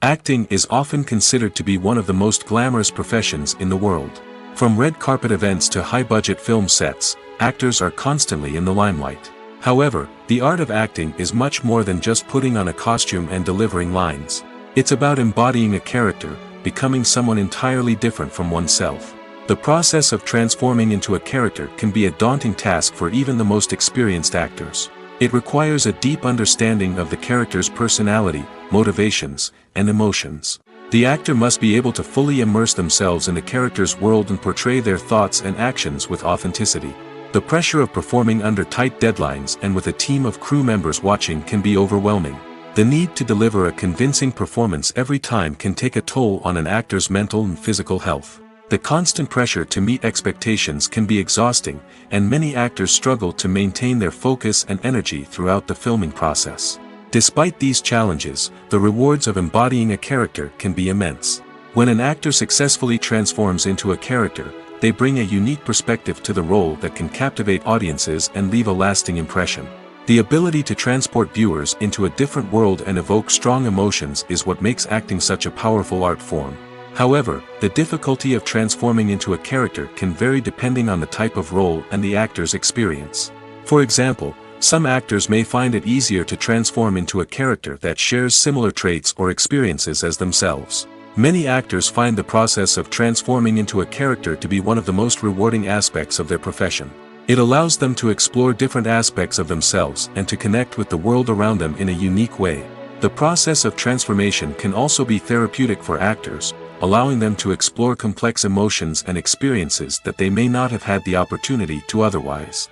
Acting is often considered to be one of the most glamorous professions in the world. From red carpet events to high-budget film sets, actors are constantly in the limelight. However, the art of acting is much more than just putting on a costume and delivering lines. It's about embodying a character, becoming someone entirely different from oneself. The process of transforming into a character can be a daunting task for even the most experienced actors. It requires a deep understanding of the character's personality, motivations, and emotions. The actor must be able to fully immerse themselves in the character's world and portray their thoughts and actions with authenticity. The pressure of performing under tight deadlines and with a team of crew members watching can be overwhelming. The need to deliver a convincing performance every time can take a toll on an actor's mental and physical health. The constant pressure to meet expectations can be exhausting, and many actors struggle to maintain their focus and energy throughout the filming process. Despite these challenges, the rewards of embodying a character can be immense. When an actor successfully transforms into a character, they bring a unique perspective to the role that can captivate audiences and leave a lasting impression. The ability to transport viewers into a different world and evoke strong emotions is what makes acting such a powerful art form. However, the difficulty of transforming into a character can vary depending on the type of role and the actor's experience. For example, some actors may find it easier to transform into a character that shares similar traits or experiences as themselves. Many actors find the process of transforming into a character to be one of the most rewarding aspects of their profession. It allows them to explore different aspects of themselves and to connect with the world around them in a unique way. The process of transformation can also be therapeutic for actors, allowing them to explore complex emotions and experiences that they may not have had the opportunity to otherwise.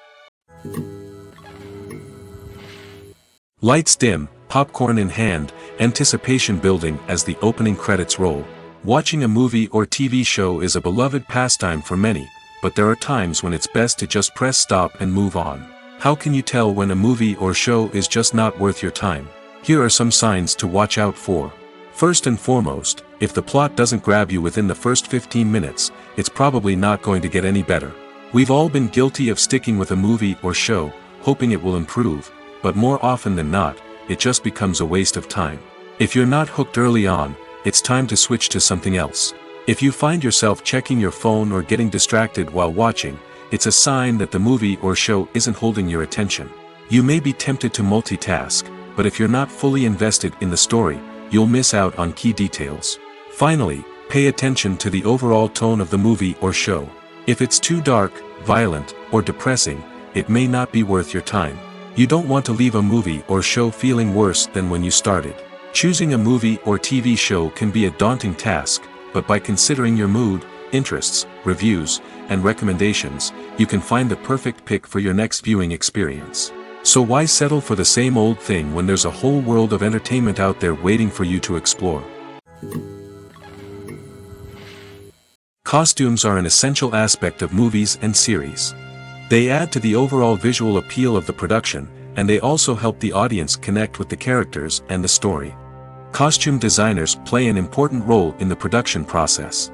Lights dim, popcorn in hand, anticipation building as the opening credits roll. Watching a movie or TV show is a beloved pastime for many, but there are times when it's best to just press stop and move on. How can you tell when a movie or show is just not worth your time? Here are some signs to watch out for. First and foremost, if the plot doesn't grab you within the first 15 minutes, it's probably not going to get any better. We've all been guilty of sticking with a movie or show, hoping it will improve, but more often than not, it just becomes a waste of time. If you're not hooked early on, it's time to switch to something else. If you find yourself checking your phone or getting distracted while watching, it's a sign that the movie or show isn't holding your attention. You may be tempted to multitask, but if you're not fully invested in the story, you'll miss out on key details. Finally, pay attention to the overall tone of the movie or show. If it's too dark, violent, or depressing, it may not be worth your time. You don't want to leave a movie or show feeling worse than when you started. Choosing a movie or TV show can be a daunting task, but by considering your mood, interests, reviews, and recommendations, you can find the perfect pick for your next viewing experience. So why settle for the same old thing when there's a whole world of entertainment out there waiting for you to explore? Costumes are an essential aspect of movies and series. They add to the overall visual appeal of the production, and they also help the audience connect with the characters and the story. Costume designers play an important role in the production process.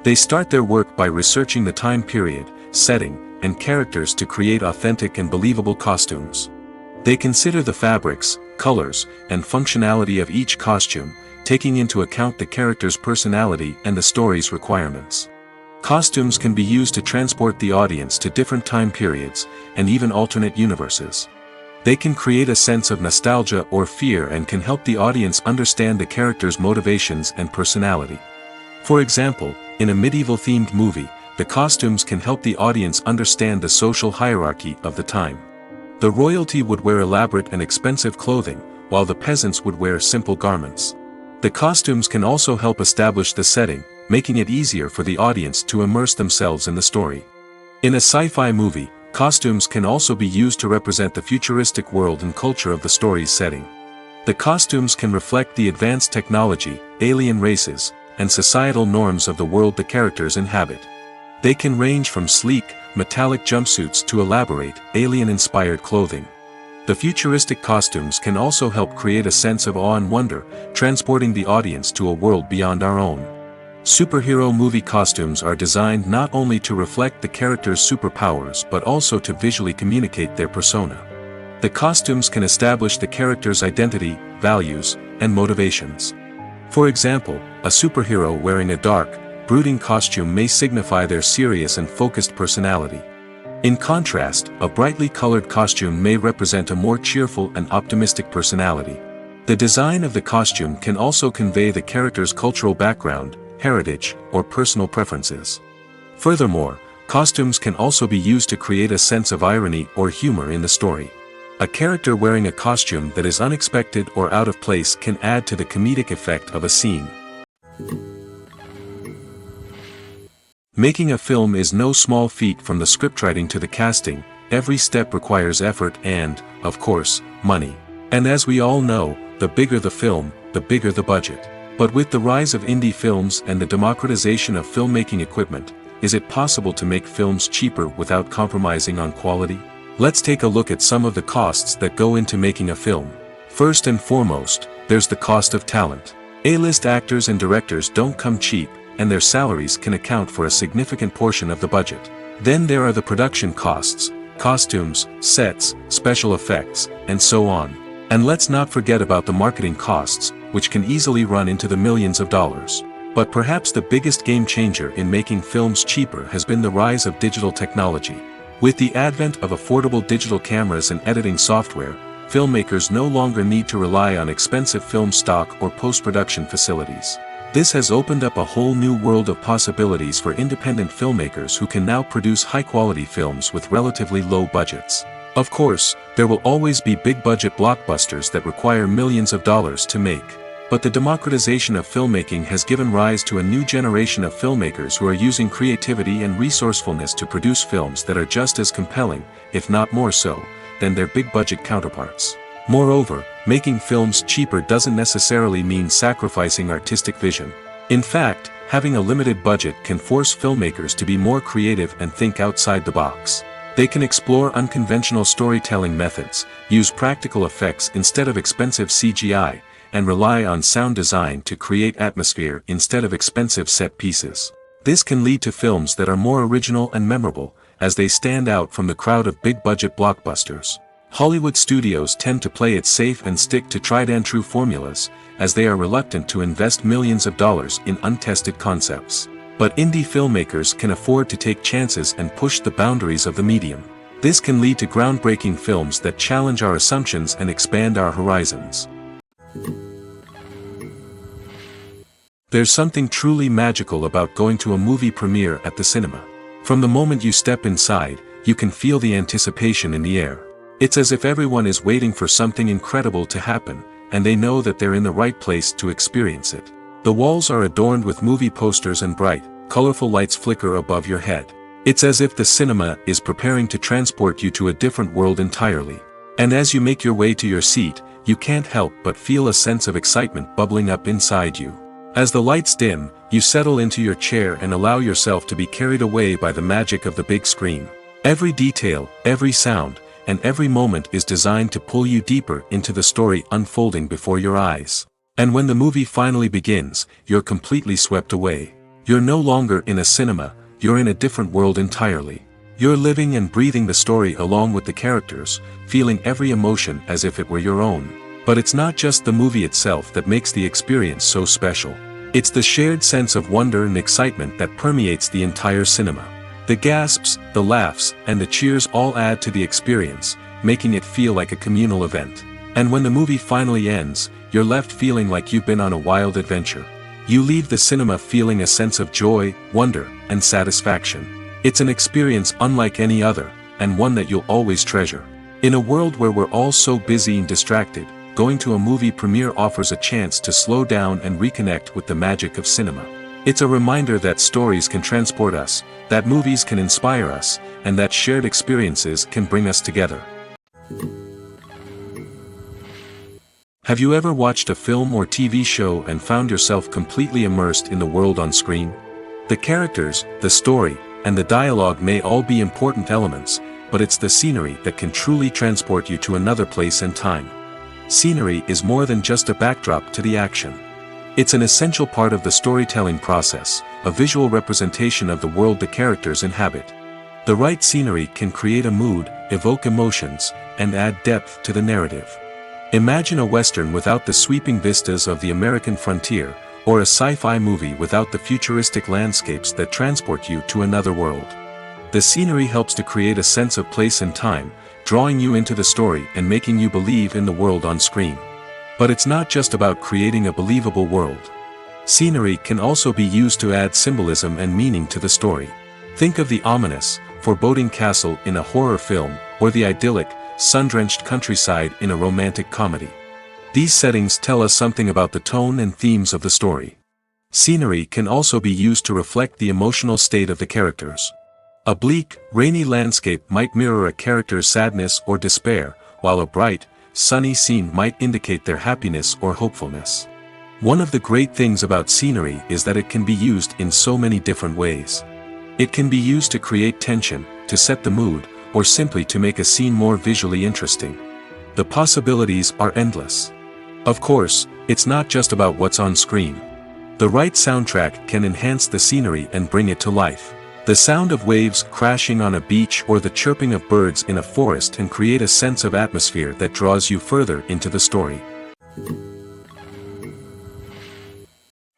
They start their work by researching the time period, setting, and characters to create authentic and believable costumes. They consider the fabrics, colors, and functionality of each costume, taking into account the character's personality and the story's requirements. Costumes can be used to transport the audience to different time periods, and even alternate universes. They can create a sense of nostalgia or fear and can help the audience understand the character's motivations and personality. For example, in a medieval-themed movie, the costumes can help the audience understand the social hierarchy of the time. The royalty would wear elaborate and expensive clothing, while the peasants would wear simple garments. The costumes can also help establish the setting, making it easier for the audience to immerse themselves in the story. In a sci-fi movie, costumes can also be used to represent the futuristic world and culture of the story's setting. The costumes can reflect the advanced technology, alien races, and societal norms of the world the characters inhabit. They can range from sleek, metallic jumpsuits to elaborate, alien-inspired clothing. The futuristic costumes can also help create a sense of awe and wonder, transporting the audience to a world beyond our own. Superhero movie costumes are designed not only to reflect the character's superpowers but also to visually communicate their persona. The costumes can establish the character's identity, values, and motivations. For example, a superhero wearing a dark, brooding costume may signify their serious and focused personality. In contrast, a brightly colored costume may represent a more cheerful and optimistic personality. The design of the costume can also convey the character's cultural background, heritage, or personal preferences. Furthermore, costumes can also be used to create a sense of irony or humor in the story. A character wearing a costume that is unexpected or out of place can add to the comedic effect of a scene. Making a film is no small feat. From the scriptwriting to the casting, every step requires effort and, of course, money. And as we all know, the bigger the film, the bigger the budget. But with the rise of indie films and the democratization of filmmaking equipment, is it possible to make films cheaper without compromising on quality? Let's take a look at some of the costs that go into making a film. First and foremost, there's the cost of talent. A-list actors and directors don't come cheap, and their salaries can account for a significant portion of the budget. Then there are the production costs, costumes, sets, special effects, and so on. And let's not forget about the marketing costs, which can easily run into the millions of dollars. But perhaps the biggest game changer in making films cheaper has been the rise of digital technology. With the advent of affordable digital cameras and editing software, filmmakers no longer need to rely on expensive film stock or post-production facilities. This has opened up a whole new world of possibilities for independent filmmakers who can now produce high-quality films with relatively low budgets. Of course, there will always be big-budget blockbusters that require millions of dollars to make. But the democratization of filmmaking has given rise to a new generation of filmmakers who are using creativity and resourcefulness to produce films that are just as compelling, if not more so, than their big-budget counterparts. Moreover, making films cheaper doesn't necessarily mean sacrificing artistic vision. In fact, having a limited budget can force filmmakers to be more creative and think outside the box. They can explore unconventional storytelling methods, use practical effects instead of expensive CGI, and rely on sound design to create atmosphere instead of expensive set pieces. This can lead to films that are more original and memorable, as they stand out from the crowd of big-budget blockbusters. Hollywood studios tend to play it safe and stick to tried-and-true formulas, as they are reluctant to invest millions of dollars in untested concepts. But indie filmmakers can afford to take chances and push the boundaries of the medium. This can lead to groundbreaking films that challenge our assumptions and expand our horizons. There's something truly magical about going to a movie premiere at the cinema. From the moment you step inside, you can feel the anticipation in the air. It's as if everyone is waiting for something incredible to happen, and they know that they're in the right place to experience it. The walls are adorned with movie posters and bright, colorful lights flicker above your head. It's as if the cinema is preparing to transport you to a different world entirely. And as you make your way to your seat, you can't help but feel a sense of excitement bubbling up inside you. As the lights dim, you settle into your chair and allow yourself to be carried away by the magic of the big screen. Every detail, every sound, and every moment is designed to pull you deeper into the story unfolding before your eyes. And when the movie finally begins, you're completely swept away. You're no longer in a cinema, you're in a different world entirely. You're living and breathing the story along with the characters, feeling every emotion as if it were your own. But it's not just the movie itself that makes the experience so special. It's the shared sense of wonder and excitement that permeates the entire cinema. The gasps, the laughs, and the cheers all add to the experience, making it feel like a communal event. And when the movie finally ends, you're left feeling like you've been on a wild adventure. You leave the cinema feeling a sense of joy, wonder, and satisfaction. It's an experience unlike any other, and one that you'll always treasure. In a world where we're all so busy and distracted, going to a movie premiere offers a chance to slow down and reconnect with the magic of cinema. It's a reminder that stories can transport us, that movies can inspire us, and that shared experiences can bring us together. Have you ever watched a film or TV show and found yourself completely immersed in the world on screen? The characters, the story, and the dialogue may all be important elements, but it's the scenery that can truly transport you to another place and time. Scenery is more than just a backdrop to the action. It's an essential part of the storytelling process, a visual representation of the world the characters inhabit. The right scenery can create a mood, evoke emotions, and add depth to the narrative. Imagine a Western without the sweeping vistas of the American frontier, or a sci-fi movie without the futuristic landscapes that transport you to another world. The scenery helps to create a sense of place and time, drawing you into the story and making you believe in the world on screen. But it's not just about creating a believable world. Scenery can also be used to add symbolism and meaning to the story. Think of the ominous, foreboding castle in a horror film, or the idyllic, sun-drenched countryside in a romantic comedy. These settings tell us something about the tone and themes of the story. Scenery can also be used to reflect the emotional state of the characters. A bleak, rainy landscape might mirror a character's sadness or despair, while a bright, sunny scene might indicate their happiness or hopefulness. One of the great things about scenery is that it can be used in so many different ways. It can be used to create tension, to set the mood, or simply to make a scene more visually interesting. The possibilities are endless. Of course, it's not just about what's on screen. The right soundtrack can enhance the scenery and bring it to life. The sound of waves crashing on a beach or the chirping of birds in a forest can create a sense of atmosphere that draws you further into the story.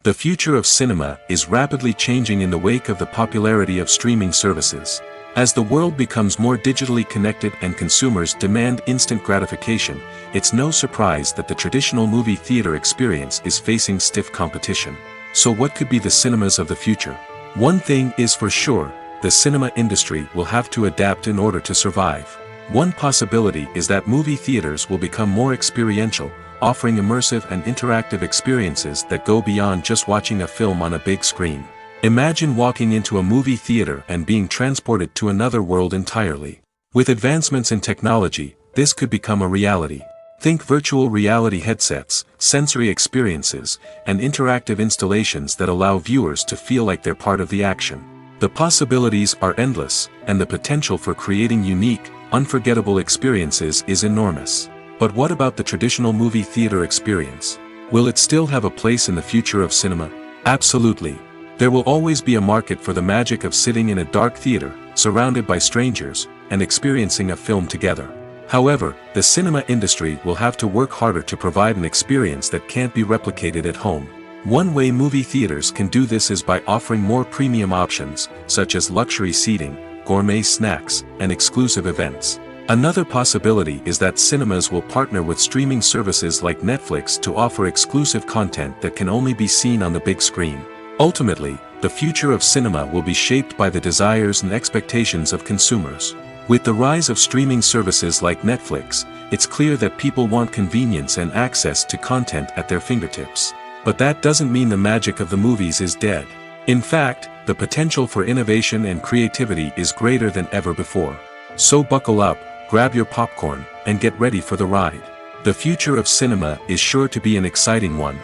The future of cinema is rapidly changing in the wake of the popularity of streaming services. As the world becomes more digitally connected and consumers demand instant gratification, it's no surprise that the traditional movie theater experience is facing stiff competition. So what could be the cinemas of the future? One thing is for sure, the cinema industry will have to adapt in order to survive. One possibility is that movie theaters will become more experiential, offering immersive and interactive experiences that go beyond just watching a film on a big screen. Imagine walking into a movie theater and being transported to another world entirely. With advancements in technology, this could become a reality. Think virtual reality headsets, sensory experiences, and interactive installations that allow viewers to feel like they're part of the action. The possibilities are endless, and the potential for creating unique, unforgettable experiences is enormous. But what about the traditional movie theater experience? Will it still have a place in the future of cinema? Absolutely. There will always be a market for the magic of sitting in a dark theater, surrounded by strangers, and experiencing a film together. However, the cinema industry will have to work harder to provide an experience that can't be replicated at home. One way movie theaters can do this is by offering more premium options, such as luxury seating, gourmet snacks, and exclusive events. Another possibility is that cinemas will partner with streaming services like Netflix to offer exclusive content that can only be seen on the big screen. Ultimately, the future of cinema will be shaped by the desires and expectations of consumers. With the rise of streaming services like Netflix, it's clear that people want convenience and access to content at their fingertips. But that doesn't mean the magic of the movies is dead. In fact, the potential for innovation and creativity is greater than ever before. So buckle up, grab your popcorn, and get ready for the ride. The future of cinema is sure to be an exciting one.